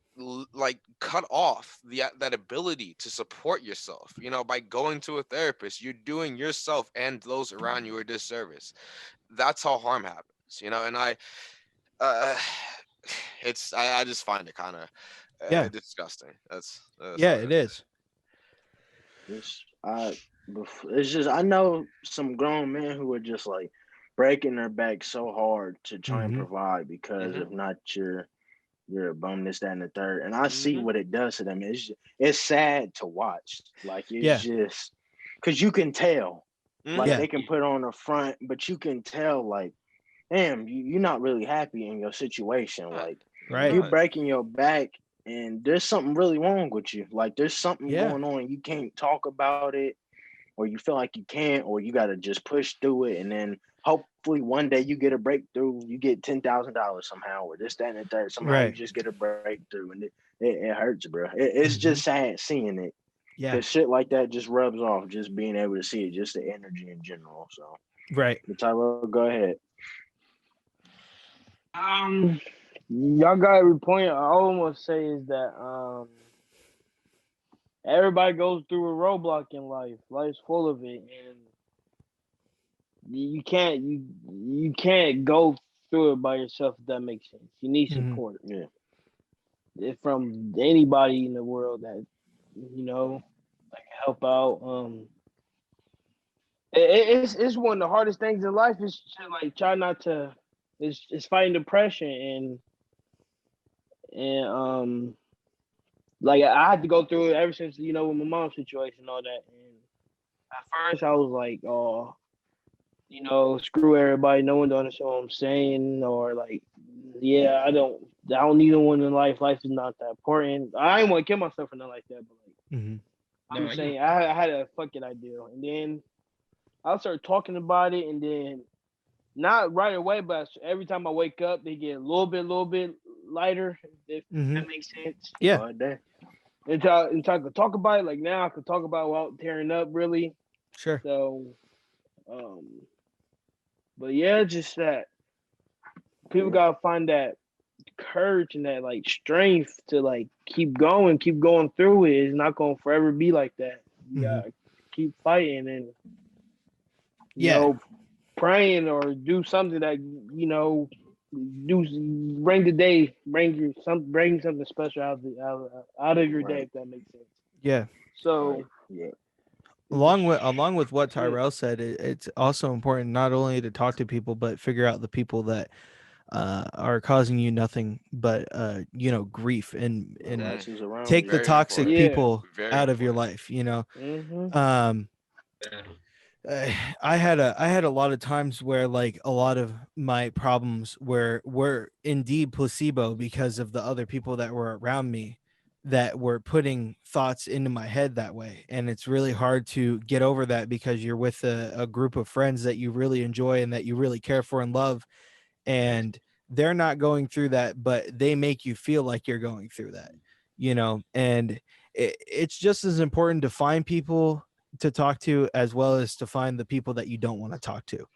like cut off that ability to support yourself, by going to a therapist, you're doing yourself and those around you a disservice. That's how harm happens. And uh, I just find it kind of Yeah. disgusting. That's Yeah. all I It gotta say. is. It's just I know some grown men who are just like breaking their back so hard to try and Mm-hmm. provide because Mhm. if not you're a bum, this, that, and the third. And I see Mhm. what it does to them. It's sad to watch. Like it's Yeah. just because you can tell. Like Yeah. Mhm. they can put on a front, but you can tell like, damn, you're not really happy in your situation. Not, Like Right. you're not. breaking your back and there's something really wrong with you. Like there's something Yeah. going on. You can't talk about it, or you feel like you can't, or you gotta just push through it, and then hopefully one day you get a breakthrough, you get $10,000 somehow, or this, that, and the third. Somehow you Right. just get a breakthrough, and it hurts, bro. It's Mm-hmm. just sad seeing it, Yeah. because shit like that just rubs off. Just being able to see it, just the energy in general. So, Right. but Tyler, go ahead. Y'all got every point. I almost say is that everybody goes through a roadblock in life. Life's full of it, and you can't go through it by yourself. If that makes sense, you need Mhm. support. Yeah. From anybody in the world that that can help out. It's one of the hardest things in life is to like try not to. It's fighting depression and like I had to go through it ever since with my mom's situation and all that. And at first I was like, oh, screw everybody. No one don't understand what I'm saying, or like, yeah, I don't need no one in life. Life is not that important. I ain't want to kill myself or nothing like that, but like Mhm. I'm No, saying, I had a fuck it idea, and then I started talking about it, and then not right away, but every time I wake up, they get a little bit lighter. If Mhm. that makes sense. Yeah. All day. And I could talk about it. Like now, I could talk about it without tearing up, really. Sure. So, but yeah, just that people gotta find that courage and that like strength to like keep going through it. It's not gonna forever be like that. You Mhm. gotta keep fighting and Yeah. praying or do something that bring the day, bring something special out of your day, Right. if that makes sense. Yeah. So Right. Yeah. Along with what Yeah. Tyrell said, it's also important not only to talk to people, but figure out the people that are causing you nothing but grief and That's who's around take you. the Very toxic important. Yeah. people Very out of your important. life. Mm-hmm. Um, battle. I had a lot of times where like a lot of my problems were indeed placebo because of the other people that were around me that were putting thoughts into my head that way. And it's really hard to get over that because you're with a group of friends that you really enjoy and that you really care for and love, and they're not going through that, but they make you feel like you're going through that, and it's just as important to find people to talk to as well as to find the people that you don't want to talk to.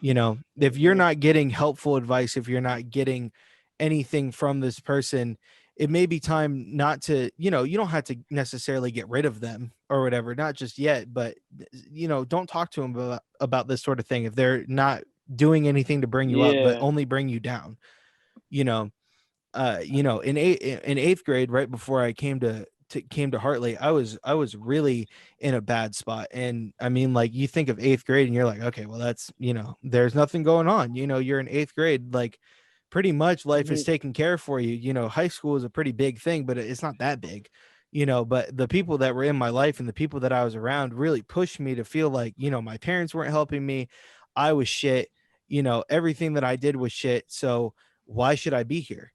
If you're not getting helpful advice, if you're not getting anything from this person, it may be time not to, you don't have to necessarily get rid of them or whatever, not just yet, but don't talk to them about this sort of thing if they're not doing anything to bring you up, but Yeah. only bring you down. You know, in eighth grade, right before I came to Hartley, I was really in a bad spot. And I mean, like, you think of eighth grade and you're like, okay, well, that's, there's nothing going on. You're in eighth grade, like pretty much life is Mhm. taken care for you. High school is a pretty big thing, but it's not that big. But the people that were in my life and the people that I was around really pushed me to feel like, my parents weren't helping me. I was shit. Everything that I did was shit. So why should I be here?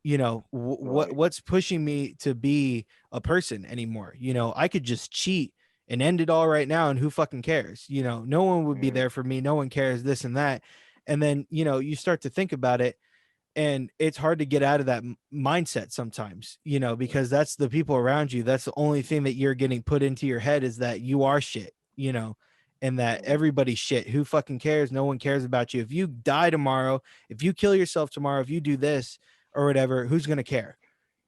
Right. What's pushing me to be a person anymore? I could just cheat and end it all right now, and who fucking cares? No one would be Mhm. there for me, no one cares, this and that. And then you start to think about it, and it's hard to get out of that mindset sometimes, because that's the people around you, that's the only thing that you're getting put into your head, is that you are shit, and that Mhm. everybody's shit. Who fucking cares? No one cares about you. If you die tomorrow, if you kill yourself tomorrow, if you do this or whatever, who's going to care?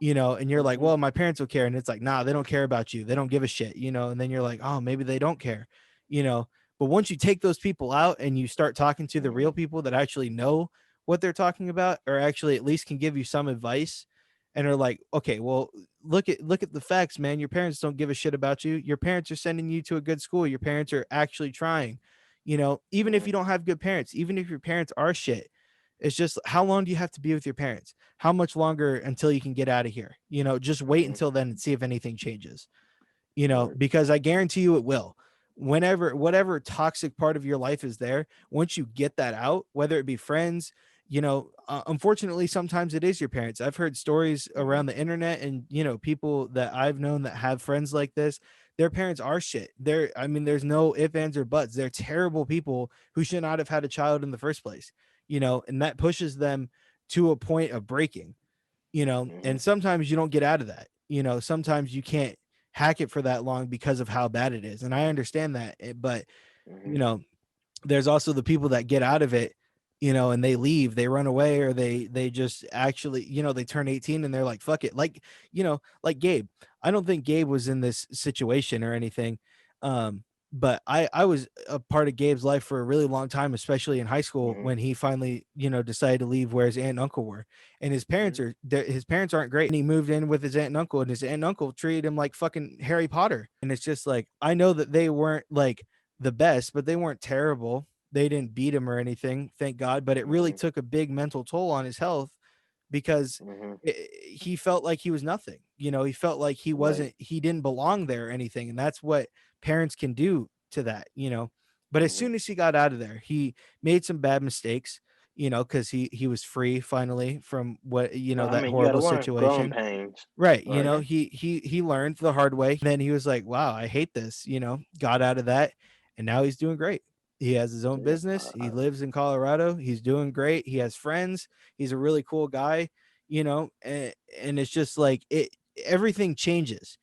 And you're like, Mhm. well, my parents will care. And it's like, nah, they don't care about you, they don't give a shit. And then you're like, oh, maybe they don't care. you know but once you take those people out and you start talking to the real people that actually know what they're talking about, or actually at least can give you some advice, and are like, okay, well, look at the facts, man. Your parents don't give a shit about you. Your parents are sending you to a good school. Your parents are actually trying. Even if Mhm. you don't have good parents, even if your parents are shit, it's just, how long do you have to be with your parents? How much longer until you can get out of here? Just wait Mhm. until then and see if anything changes. Right. Because I guarantee you it will. Whenever, whatever toxic part of your life is there, once you get that out, whether it be friends, unfortunately, sometimes it is your parents. I've heard stories Mhm. around the internet, and, people that I've known that have friends like this, their parents are shit. I mean, there's no ifs, ands, or buts. They're terrible people who should not have had a child in the first place, and that pushes them to a point of breaking, Mhm. and sometimes you don't get out of that. Sometimes you can't hack it for that long because of how bad it is. And I understand that. But, Mhm. you know, there's also the people that get out of it, and they leave, they run away, or they just actually, they turn 18 and they're like, fuck it. Like Gabe, I don't think Gabe was in this situation or anything. But I was a part of Gabe's life for a really long time, especially in high school when he finally, decided to leave where his aunt and uncle were. And his parents aren't great. And he moved in with his aunt and uncle, and his aunt and uncle treated him like fucking Harry Potter. And it's just like, I know that they weren't like the best, but they weren't terrible. They didn't beat him or anything, thank God. But it really took a big mental toll on his health because he felt like he was nothing. He felt like he didn't belong there or anything. And that's what parents can do to that. But as soon as he got out of there, he made some bad mistakes, because he was free finally from what, that you horrible gotta learn growing situation. pains. Right. Right. He learned the hard way. Then he was like, wow, I hate this, got out of that. And now he's doing great. He has his own business. He lives in Colorado. He's doing great. He has friends. He's a really cool guy, and it's just like everything changes.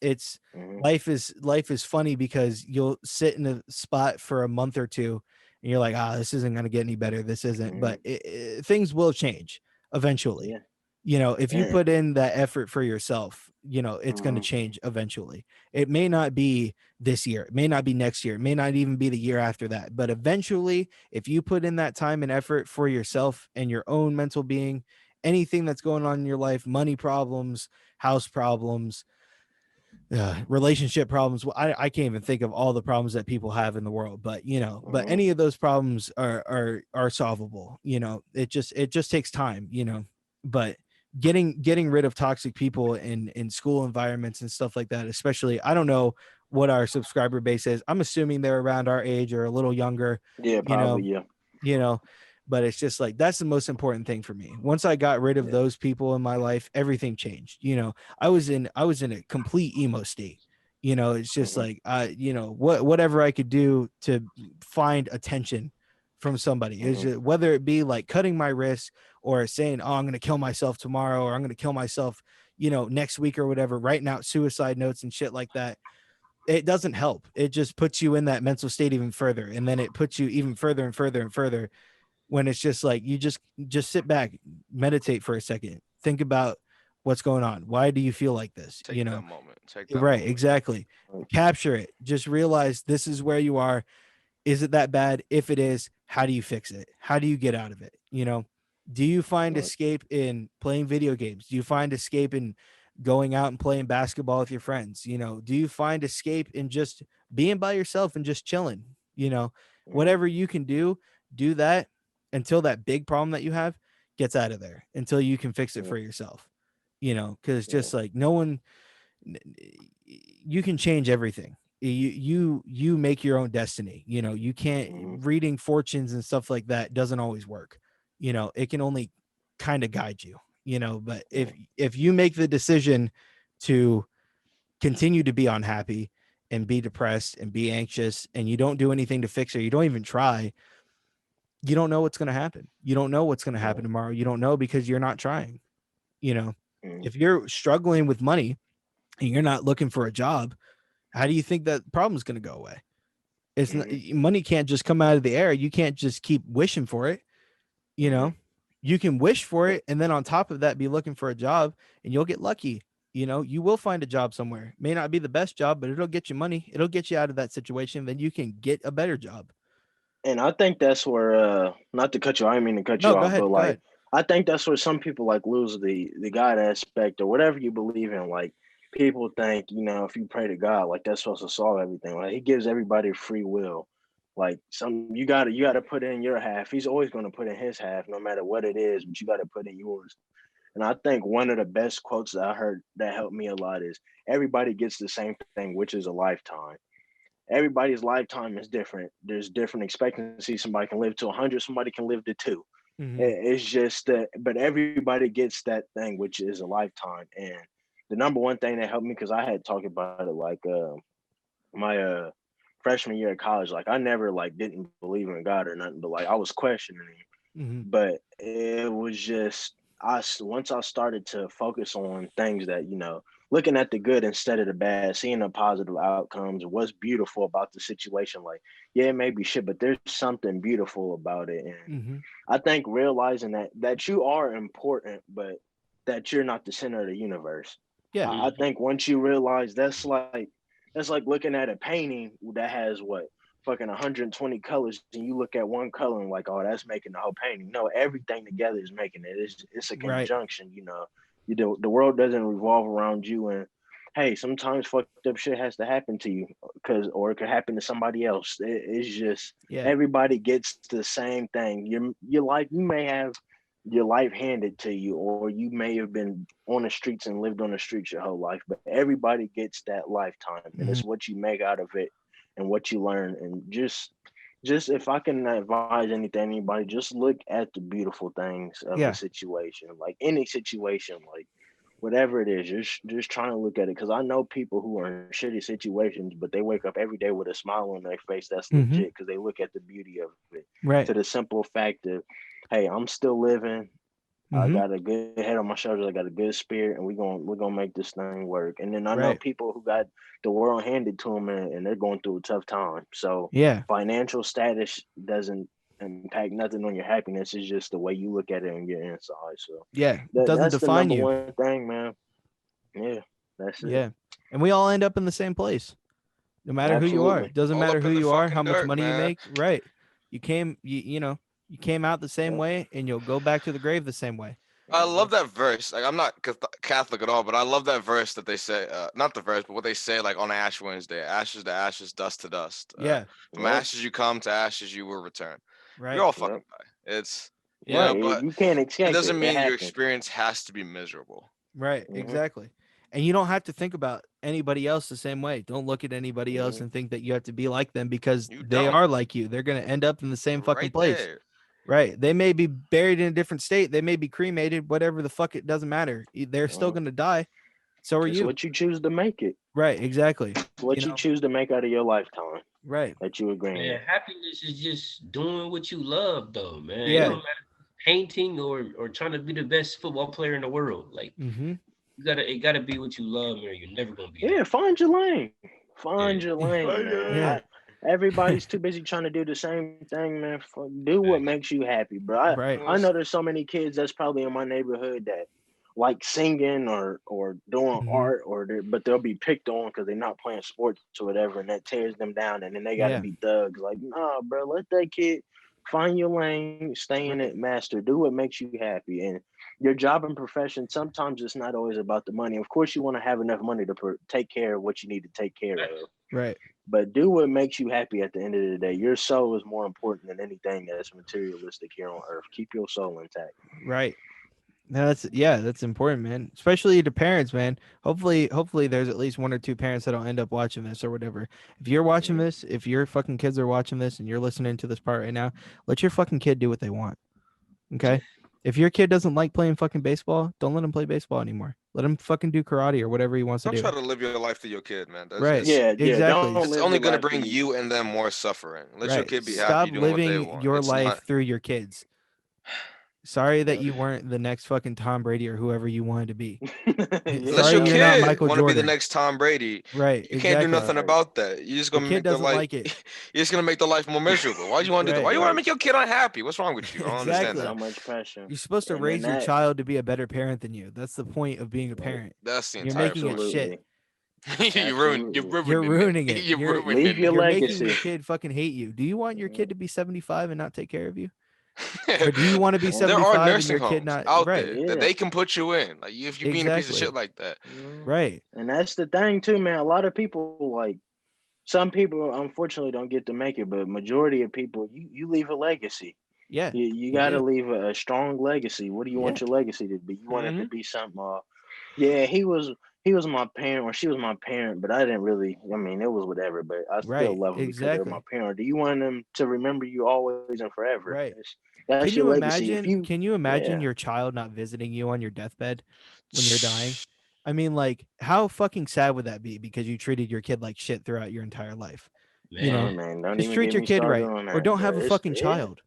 It's life is funny because you'll sit in a spot for a month or two and you're like, this isn't going to get any better. This isn't, but things will change eventually. If you put in that effort for yourself, it's going to change eventually. It may not be this year, it may not be next year, it may not even be the year after that, but eventually, if you put in that time and effort for yourself and your own mental being, anything that's going on in your life, money problems, house problems, relationship problems. Well, I can't even think of all the problems that people have in the world, but but any of those problems are solvable. It just takes time, but getting rid of toxic people in school environments and stuff like that, especially, I don't know what our subscriber base is. I'm assuming they're around our age or a little younger. Yeah, probably. you know but it's just like, that's the most important thing for me. Once I got rid of those people in my life, everything changed. I was in a complete emo state. It's just like, whatever I could do to find attention from somebody is just, whether it be like cutting my wrist or saying, I'm going to kill myself tomorrow, or I'm going to kill myself next week or whatever, writing out suicide notes and shit like that. It doesn't help. It just puts you in that mental state even further, and then it puts you even further and further and further, when it's just like, you just sit back, meditate for a second, think about what's going on. Why do you feel like this? Take that moment. Take that Right, moment. exactly. Capture it. Just realize this is where you are. Is it that bad? If it is, how do you fix it? How do you get out of it? Do you find escape in playing video games? Do you find escape in going out and playing basketball with your friends? Do you find escape in just being by yourself and just chilling? Whatever you can do that until that big problem that you have gets out of there, until you can fix it for yourself. Because it's just like, no one, you can change everything. You make your own destiny. You can't, reading fortunes and stuff like that doesn't always work. It can only kind of guide you, but if you make the decision to continue to be unhappy and be depressed and be anxious, and you don't do anything to fix it, you don't even try, you don't know what's going to happen. You don't know what's going to happen tomorrow. You don't know, because you're not trying. If you're struggling with money and you're not looking for a job, how do you think that problem is going to go away? It's not, money can't just come out of the air. You can't just keep wishing for it. You can wish for it, and then on top of that, be looking for a job, and you'll get lucky. You will find a job somewhere. May not be the best job, but it'll get you money. It'll get you out of that situation. Then you can get a better job. And I think that's where, not to cut you, I didn't mean to cut No, you go off, ahead, but go like, ahead. I think that's where some people like lose the God aspect or whatever you believe in. Like, people think, if you pray to God, like that's supposed to solve everything. Like, He gives everybody free will. Like, you gotta put in your half. He's always gonna put in His half, no matter what it is, but you gotta put in yours. And I think one of the best quotes that I heard that helped me a lot is, everybody gets the same thing, which is a lifetime. Everybody's lifetime is different. There's different expectancies. Somebody can live to 100, somebody can live to 2. It's just that, but everybody gets that thing, which is a lifetime. And the number one thing that helped me, because I had talked about it like my freshman year of college, like I never like didn't believe in God or nothing, but like I was questioning him. But it was just, once I started to focus on things that, looking at the good instead of the bad, seeing the positive outcomes, what's beautiful about the situation. Like, yeah, it may be shit, but there's something beautiful about it. And I think realizing that you are important, but that you're not the center of the universe. Yeah. I think once you realize that's like looking at a painting that has what fucking 120 colors, and you look at one color and like, oh, that's making the whole painting. No, everything together is making it. It's a Right. conjunction. The world doesn't revolve around you, and hey, sometimes fucked up shit has to happen to you, or it could happen to somebody else. It's just everybody gets the same thing. Your life, you may have your life handed to you, or you may have been on the streets and lived on the streets your whole life, but everybody gets that lifetime, and it's what you make out of it and what you learn. And just if I can advise anybody, just look at the beautiful things of the situation, like any situation, like whatever it is, just trying to look at it. Because I know people who are in shitty situations, but they wake up every day with a smile on their face. That's legit, because they look at the beauty of it. Right. To the simple fact of, hey, I'm still living. I got a good head on my shoulders. I got a good spirit, and we're gonna make this thing work. And then I know people who got the world handed to them, and they're going through a tough time. So financial status doesn't impact nothing on your happiness. It's just the way you look at it on your inside. So it doesn't that's define the you. number one thing, man. Yeah, that's it. Yeah, and we all end up in the same place, no matter who you are. It doesn't All matter up who in the you are, fucking how much dirt, money you man. make. Right. You came out the same way, and you'll go back to the grave the same way. I love that verse. Like, I'm not Catholic at all, but I love that verse that they say. Not the verse, but what they say, like on Ash Wednesday: "Ashes to ashes, dust to dust." From ashes you come, to ashes you will return. Right. You're all fucking die. It's right. but You can't escape. it doesn't mean your happens. experience has to be miserable. Right. Exactly. And you don't have to think about anybody else the same way. Don't look at anybody else and think that you have to be like them, because they are like you. They're going to end up in the same fucking place. There. Right. They may be buried in a different state. They may be cremated, whatever the fuck, it doesn't matter. They're still going to die. So are you. What you choose to make it. Right. Exactly. What you choose to make out of your lifetime. Right. That you agree. Man, happiness is just doing what you love, though, man. Yeah. It don't matter painting or trying to be the best football player in the world. Like, it gotta be what you love, man. You're never gonna be. Yeah, find your lane. Find your lane, man. Everybody's too busy trying to do the same thing, man. Do what makes you happy, bro. I know there's so many kids that's probably in my neighborhood that like singing or doing art, but they'll be picked on because they're not playing sports or whatever, and that tears them down, and then they gotta be thugs. Like, nah, bro, let that kid find your lane, stay in it, master, do what makes you happy. And your job and profession, sometimes it's not always about the money. Of course, you want to have enough money to take care of what you need to take care of. Right. But do what makes you happy at the end of the day. Your soul is more important than anything that's materialistic here on earth. Keep your soul intact. Right. That's important, man. Especially to parents, man. Hopefully there's at least one or two parents that'll end up watching this or whatever. If you're watching this, if your fucking kids are watching this and you're listening to this part right now, let your fucking kid do what they want. Okay? If your kid doesn't like playing fucking baseball, don't let him play baseball anymore. Let him fucking do karate or whatever he wants to do. Don't try to live your life through your kid, man. Right. Exactly. It's only going to bring you and them more suffering. Let your kid be happy doing what they want. Stop living your life through your kids. Sorry that you weren't the next fucking Tom Brady or whoever you wanted to be. Unless your kid want to be the next Tom Brady, right? You can't do nothing about that. You're just gonna make their life. Like it. You're just gonna make their life more miserable. Why do you want to do that? Why you want to make your kid unhappy? What's wrong with you? I don't understand that. So much pressure. You're supposed to raise your child to be a better parent than you. That's the point of being a parent. That's the You're entire making it shit. You're ruining it. You're making your kid fucking hate you. Do you want your kid to be 75 and not take care of you? Or do you want to be 75 there are nursing and your kid homes not out there that they can put you in, like if you're being a piece of shit like that, right? And that's the thing too, man. A lot of people, like some people, unfortunately don't get to make it, but majority of people, you leave a legacy. Yeah, you got to leave a strong legacy. What do you want your legacy to be? You want it to be something. Yeah, he was my parent or she was my parent, but I didn't really. I mean, it was whatever, but I still love them because they're my parent. Do you want them to remember you always and forever? Right. That's can your you legacy. imagine? Can you imagine your child not visiting you on your deathbed when you're dying? I mean, like, how fucking sad would that be? Because you treated your kid like shit throughout your entire life. Man. You know, man, just treat your kid right, or don't have a fucking child.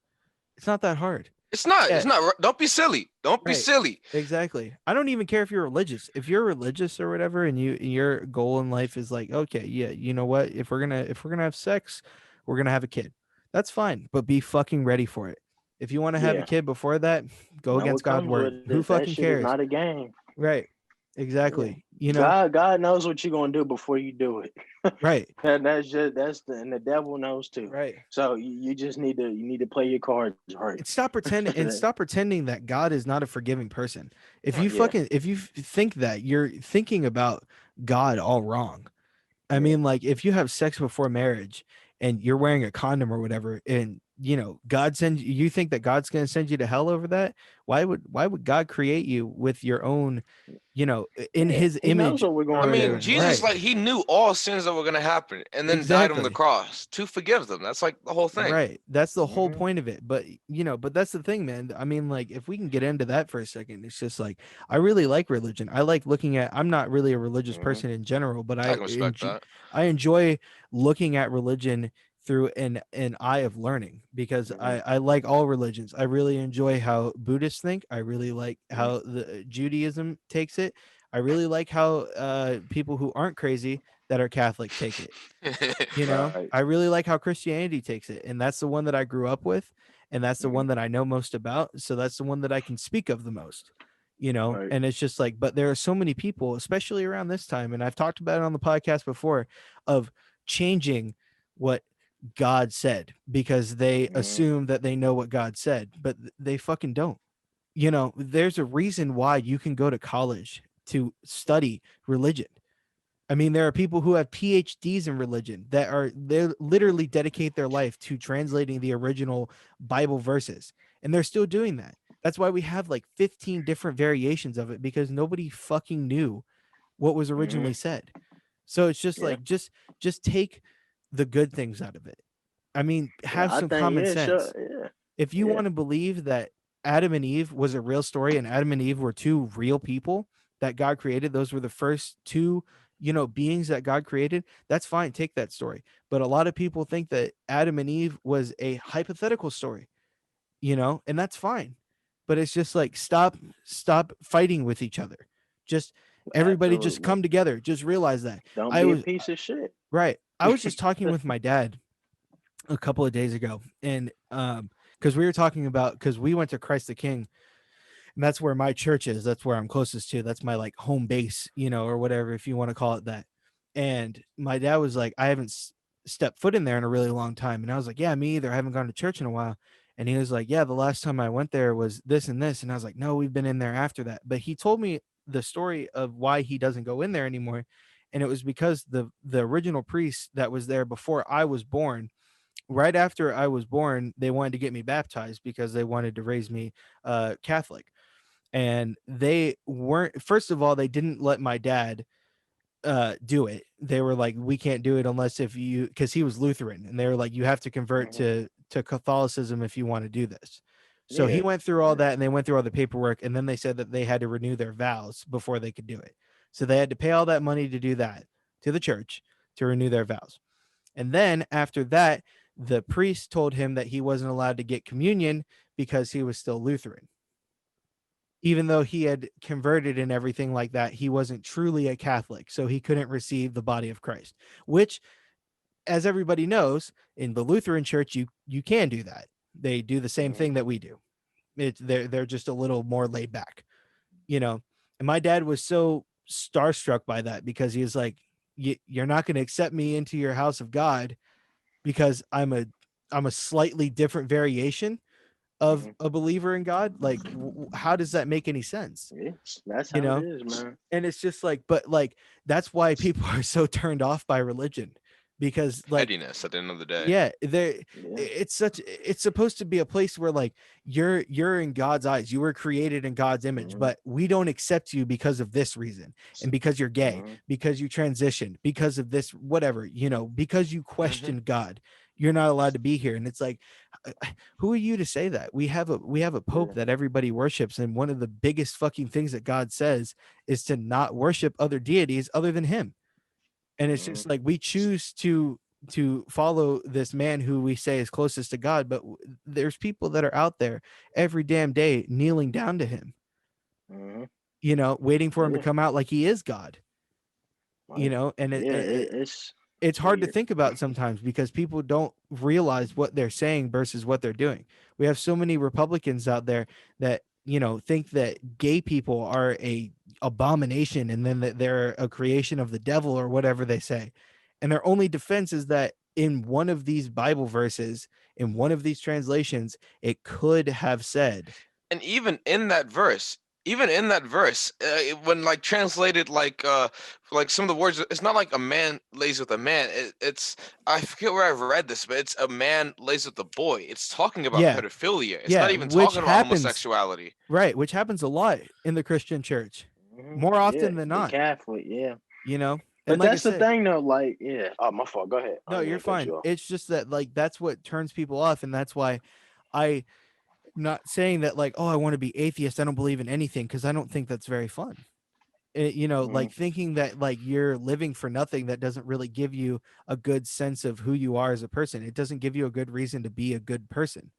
It's not that hard. It's not. It's not. Don't be silly. Don't be silly. Exactly. I don't even care if you're religious. If you're religious or whatever, and your goal in life is like, okay, yeah, you know what? If we're gonna have sex, we're gonna have a kid. That's fine, but be fucking ready for it. If you want to have a kid before that, go against God's word. Who fucking cares? Not a game. Right. Exactly. God knows what you're gonna do before you do it. Right. And the devil knows too. Right. So you just need to play your cards right. And stop pretending that God is not a forgiving person. If you Yeah. if you think that, you're thinking about God all wrong. I Yeah. mean, like, if you have sex before marriage and you're wearing a condom or whatever, and God sends you think that God's going to send you to hell over that? Why would God create you with your own, in his He knows image what we're or going I mean, to whatever? do. Jesus, Right. like, he knew all sins that were going to happen and then died on the Exactly. cross to forgive them. That's like the whole thing. Right. That's the whole Mhm. point of it. But but that's the thing, man. I mean, like, if we can get into that for a second, it's just like, I really like religion. I like looking at, I'm not really a religious Mhm. person in general, but I can respect that. I enjoy looking at religion through an eye of learning, because Mhm. I like all religions. I really enjoy how Buddhists think. I really like how the Judaism takes it. I really like how people who aren't crazy that are Catholic take it. Right. I really like how Christianity takes it, and that's the one that I grew up with, and that's the one Mhm. that I know most about, so that's the one that I can speak of the most. Right. And it's just like, but there are so many people, especially around this time, and I've talked about it on the podcast before, of changing what God said because they Mhm. assume that they know what God said, but they fucking don't. There's a reason why you can go to college to study religion. I mean, there are people who have PhDs in religion they literally dedicate their life to translating the original Bible verses, and they're still doing that. That's why we have like 15 different variations of it, because nobody fucking knew what was originally Mhm. said. So it's just Yeah. like, just take the good things out of it. I mean, Yeah. have I some think, common yeah, sure. sense. Yeah. If you Yeah. want to believe that Adam and Eve was a real story and Adam and Eve were two real people that God created, those were the first two, beings that God created, that's fine. Take that story. But a lot of people think that Adam and Eve was a hypothetical story, and that's fine. But it's just like, stop fighting with each other. Just everybody just Absolutely. come together. Just realize that. Don't I be a was piece of shit. right. I was just talking with my dad a couple of days ago, and because we were talking about, because we went to Christ the King, and that's where my church is. That's where I'm closest to. That's my like home base, or whatever, if you want to call it that. And my dad was like, I haven't stepped foot in there in a really long time. And I was like, yeah, me either. I haven't gone to church in a while. And he was like, yeah, the last time I went there was this and this. And I was like, no, we've been in there after that. But he told me the story of why he doesn't go in there anymore. And it was because the original priest that was there before I was born, right after I was born, they wanted to get me baptized because they wanted to raise me Catholic. And they weren't, first of all, they didn't let my dad do it. They were like, we can't do it unless if you, because he was Lutheran, and they were like, you have to convert Mhm. to Catholicism if you want to do this. So he Yeah. went through all that, and they went through all the paperwork, and then they said that they had to renew their vows before they could do it. So they had to pay all that money to do that to the church to renew their vows. And then after that, the priest told him that he wasn't allowed to get communion because he was still Lutheran. Even though he had converted and everything like that, he wasn't truly a Catholic, so he couldn't receive the body of Christ, which, as everybody knows, in the Lutheran church, you can do that. They do the same Mhm. thing that we do. They're just a little more laid back, you know. And my dad was so starstruck by that, because he was like, you're not going to accept me into your house of God because I'm a slightly different variation of Mhm. a believer in God. Like, how does that make any sense? Yeah. That's You how it know? is, man. And it's just like, but like, that's why people are so turned off by religion, because like, Pettiness at the end of the day. yeah, there, Yeah. it's supposed to be a place where like you're in God's eyes, you were created in God's image, Mhm. but we don't accept you because of this reason, and because you're gay, Mhm. because you transitioned, because of this, whatever, because you question God, you're not allowed to be here. And it's like, who are you to say that? We have a pope Yeah. that everybody worships, and one of the biggest fucking things that God says is to not worship other deities other than him. And it's Mhm. just like, we choose to follow this man who we say is closest to God, but there's people that are out there every damn day kneeling down to him, Mhm. waiting for him to Yeah. come out like he is God. Right. And Yeah. It's it's hard to weird. think about sometimes, because people don't realize what they're saying versus what they're doing. We have so many Republicans out there that think that gay people are a abomination and then that they're a creation of the devil or whatever they say. And their only defense is that in one of these Bible verses, in one of these translations, it could have said. And even in that verse, when like translated like some of the words, it's not like a man lays with a man. It's I forget where I've read this, but it's a man lays with a boy. It's talking about Yeah. pedophilia. It's Yeah, not even which talking about happens. homosexuality. Right, which happens a lot in the Christian church, Mhm. more often Yeah, than the not. Catholic, yeah. And But like I that's the said, thing, though. Like, yeah. Oh, my fault. Go ahead. no, I you're didn't cut fine. you off. It's just that like that's what turns people off, and that's why I'm not saying that like, oh, I want to be atheist. I don't believe in anything because I don't think that's very fun. Like thinking that like you're living for nothing, that doesn't really give you a good sense of who you are as a person. It doesn't give you a good reason to be a good person,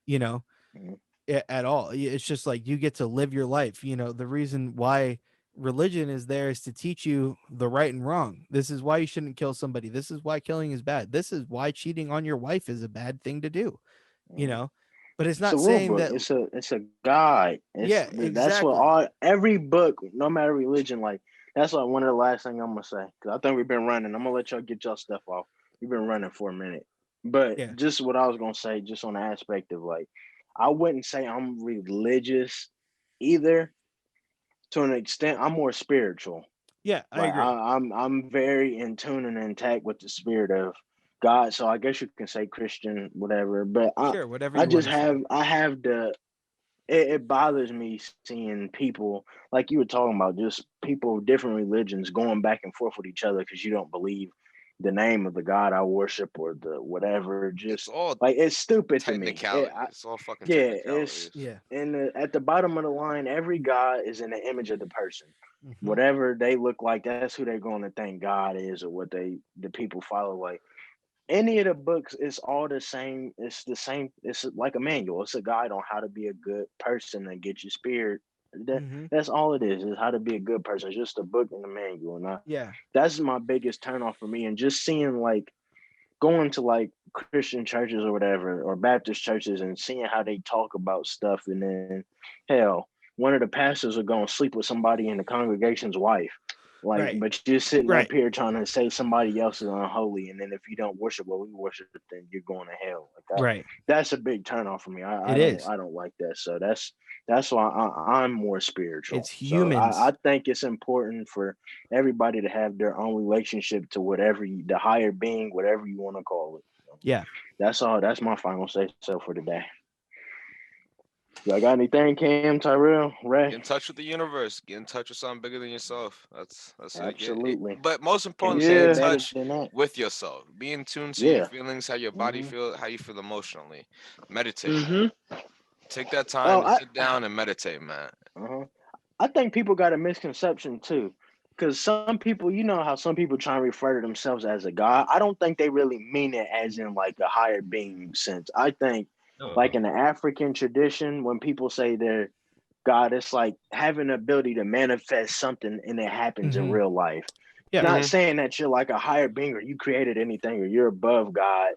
you know, Mhm. at all. It's just like you get to live your life. The reason why religion is there is to teach you the right and wrong. This is why you shouldn't kill somebody. This is why killing is bad. This is why cheating on your wife is a bad thing to do, you Mhm. know. But it's It's a not rule saying book. that. It's a guide. Yeah, That's what exactly. every book, no matter religion, like that's like one of the last thing I'm gonna say. Cause I think we've been running. I'm gonna let y'all get y'all stuff off. We've been running for a minute. But Yeah. just what I was gonna say, just on the aspect of like, I wouldn't say I'm religious either. To an extent, I'm more spiritual. Yeah, I Like agree. I'm very in tune and intact with the spirit of God. So I guess you can say Christian, whatever. But Sure, whatever I you want just to say. have the it bothers me seeing people like you were talking about, just people of different religions going back and forth with each other because you don't believe the name of the God I worship or the whatever. It's Just all like it's stupid to me. technicality. It's all fucking Yeah, it's technicalities. Yeah. at the bottom of the line. Every God is in the image of the person. Mm-hmm. Whatever they look like, that's who they're going to think God is, or what the people follow. Like any of the books, it's all the same. It's the same. It's like a manual. It's a guide on how to be a good person and get your spirit. Mm-hmm. That's all it is how to be a good person. It's just a book and a manual. And Yeah. that's my biggest turn off for me. And just seeing like going to like Christian churches or whatever, or Baptist churches, and seeing how they talk about stuff, and then hell, one of the pastors will go and sleep with somebody in the congregation's wife. Like, Right. but you're sitting Right. up here trying to say somebody else is unholy, and then if you don't worship what we worship, then you're going to hell. Like Right. that's a big turn off for me. It is. I don't like that. So that's why I'm more spiritual. It's So humans. I think it's important for everybody to have their own relationship to whatever the higher being, whatever you want to call it. So Yeah. that's all. That's my final say so for today. Y'all got anything, Cam, Tyrell, Ray? Get in touch with the universe. Get in touch with something bigger than yourself. That's it. Absolutely. But most Can't importantly, say get in it better touch than that. with yourself. Be in tune to your Yeah. feelings, how your body Mhm. feel, how you feel emotionally. Meditate. Mhm. Take that time Oh, to sit down and meditate, man. I think people got a misconception too. Because some people, you know how some people try and refer to themselves as a god. I don't think they really mean it as in like a higher being sense. I think like in the African tradition, when people say they're God, it's like having the ability to manifest something and it happens in Mm-hmm. real life. Yeah. Not saying that you're like a higher being or you created anything or you're above God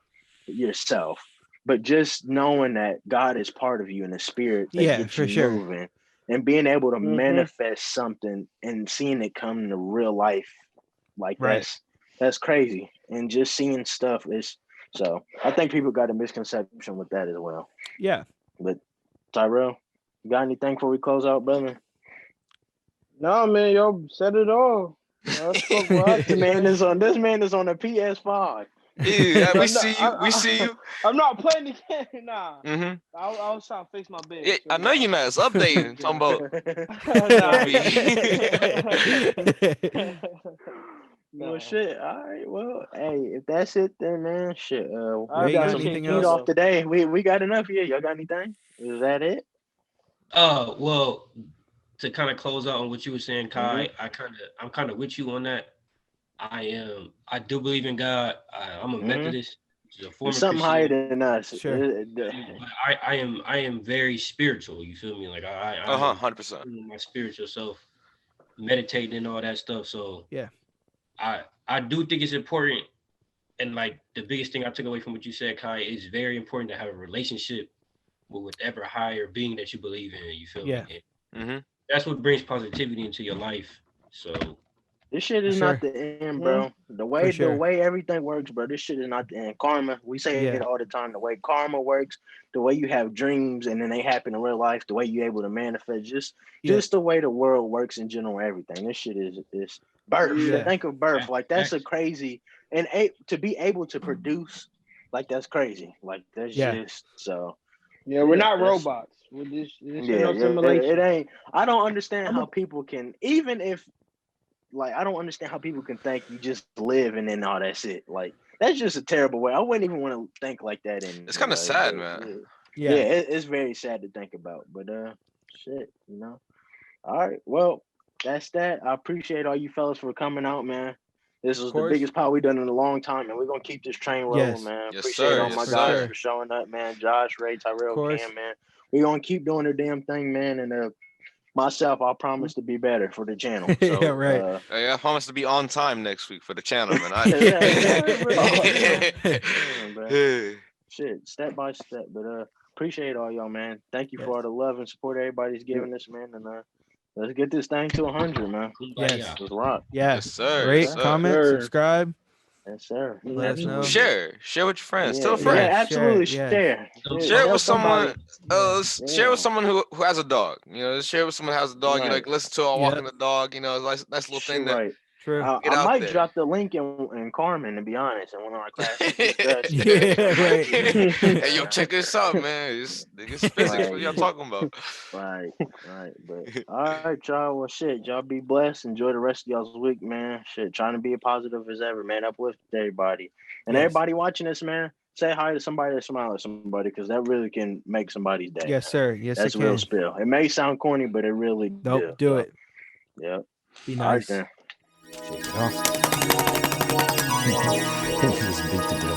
yourself, but just knowing that God is part of you and the spirit that Yeah, gets for you sure. moving and being able to Mhm. manifest something and seeing it come to real life, like Right. that's crazy. And just seeing stuff is so I think people got a misconception with that as well. Yeah. But Tyrell, you got anything before we close out, brother? No, man, y'all said it all. I spoke what I had to say. This man is on a PS5. Yeah, we I'm see you. We see you. I'm not playing the game. Nah, Mm-hmm. I was trying to fix my bed. Yeah, So I know you're not. It's updating. Talking about Well, nah. shit. All right. Well, hey, if that's it, then man, shit. I We Ray, you got got appreciate some anything y'all heat else? off though. today. We got enough here. Y'all got anything? Is that it? Well, to kind of close out on what you were saying, Kai, I'm kind of with you on that. I do believe in God. I'm a Methodist, which is a form It's of something higher Christianity. than us. Sure. I am very spiritual. You feel me? Like I am 100%. my spiritual self, meditating and all that stuff. So Yeah. I do think it's important, and like the biggest thing I took away from what you said, Kai, is very important to have a relationship with whatever higher being that you believe in. You feel Yeah. me? Mm-hmm. That's what brings positivity into your life. So This shit is Sure. not the end, bro. The way sure. the way everything works, bro. This shit is not the end. Karma. We say Yeah. it all the time. The way karma works, the way you have dreams and then they happen in real life, the way you're able to manifest, just the way the world works in general. Everything. This shit is birth. Yeah. Think of birth. Like that's a crazy and to be able to produce, like that's crazy. Like that's just so. Yeah, we're not that's- robots. We're this Yeah, no it simulation. ain't. I don't understand how people can, even if, like, I don't understand how people can think you just live and then all that's it. Like, that's just a terrible way. I wouldn't even want to think like that. It's kind of sad, man. Yeah, it's very sad to think about. But shit, you know. All right, well, that's that. I appreciate all you fellas for coming out, man. This was the biggest pod we've done in a long time, and we're gonna keep this train rolling, man. Yes, Appreciate sir. all Yes, my sir. guys for showing up, man. Josh, Ray, Tyrell, Cam, man. We're gonna keep doing the damn thing, man. And myself, I promise to be better for the channel. So, Yeah, right. I promise to be on time next week for the channel, man. Shit, step by step. But appreciate all y'all, man. Thank you for all the love and support everybody's giving us, man. And let's get this thing to 100, man. Yes. Let's rock. Yes, sir. Rate, Yes, sir. comment, subscribe. Yes, sir. Let us know. Share with your friends. Yeah, Tell a friend. Yeah, absolutely. Share, Share. Share it with someone. Yeah. Share with someone who has a dog. You know, share with someone who has a dog. Right. You like listen to it walking the dog. You know, nice little thing that. Right. True. Get I out might there. drop the link in Carmen, to be honest, in one of our classes. Yeah, right. Hey, yo, check this out, man. It's physics. What y'all talking about? Right. But all right, y'all. Well, shit, y'all be blessed. Enjoy the rest of y'all's week, man. Shit, trying to be as positive as ever, man. Uplift everybody. And everybody watching this, man, say hi to somebody or smile at somebody, because that really can make somebody's day. Yes, sir. Yes, that's it real can. spill. It may sound corny, but it really do it. Yeah. Be All right, nice. then. Shake it off. This is big to do.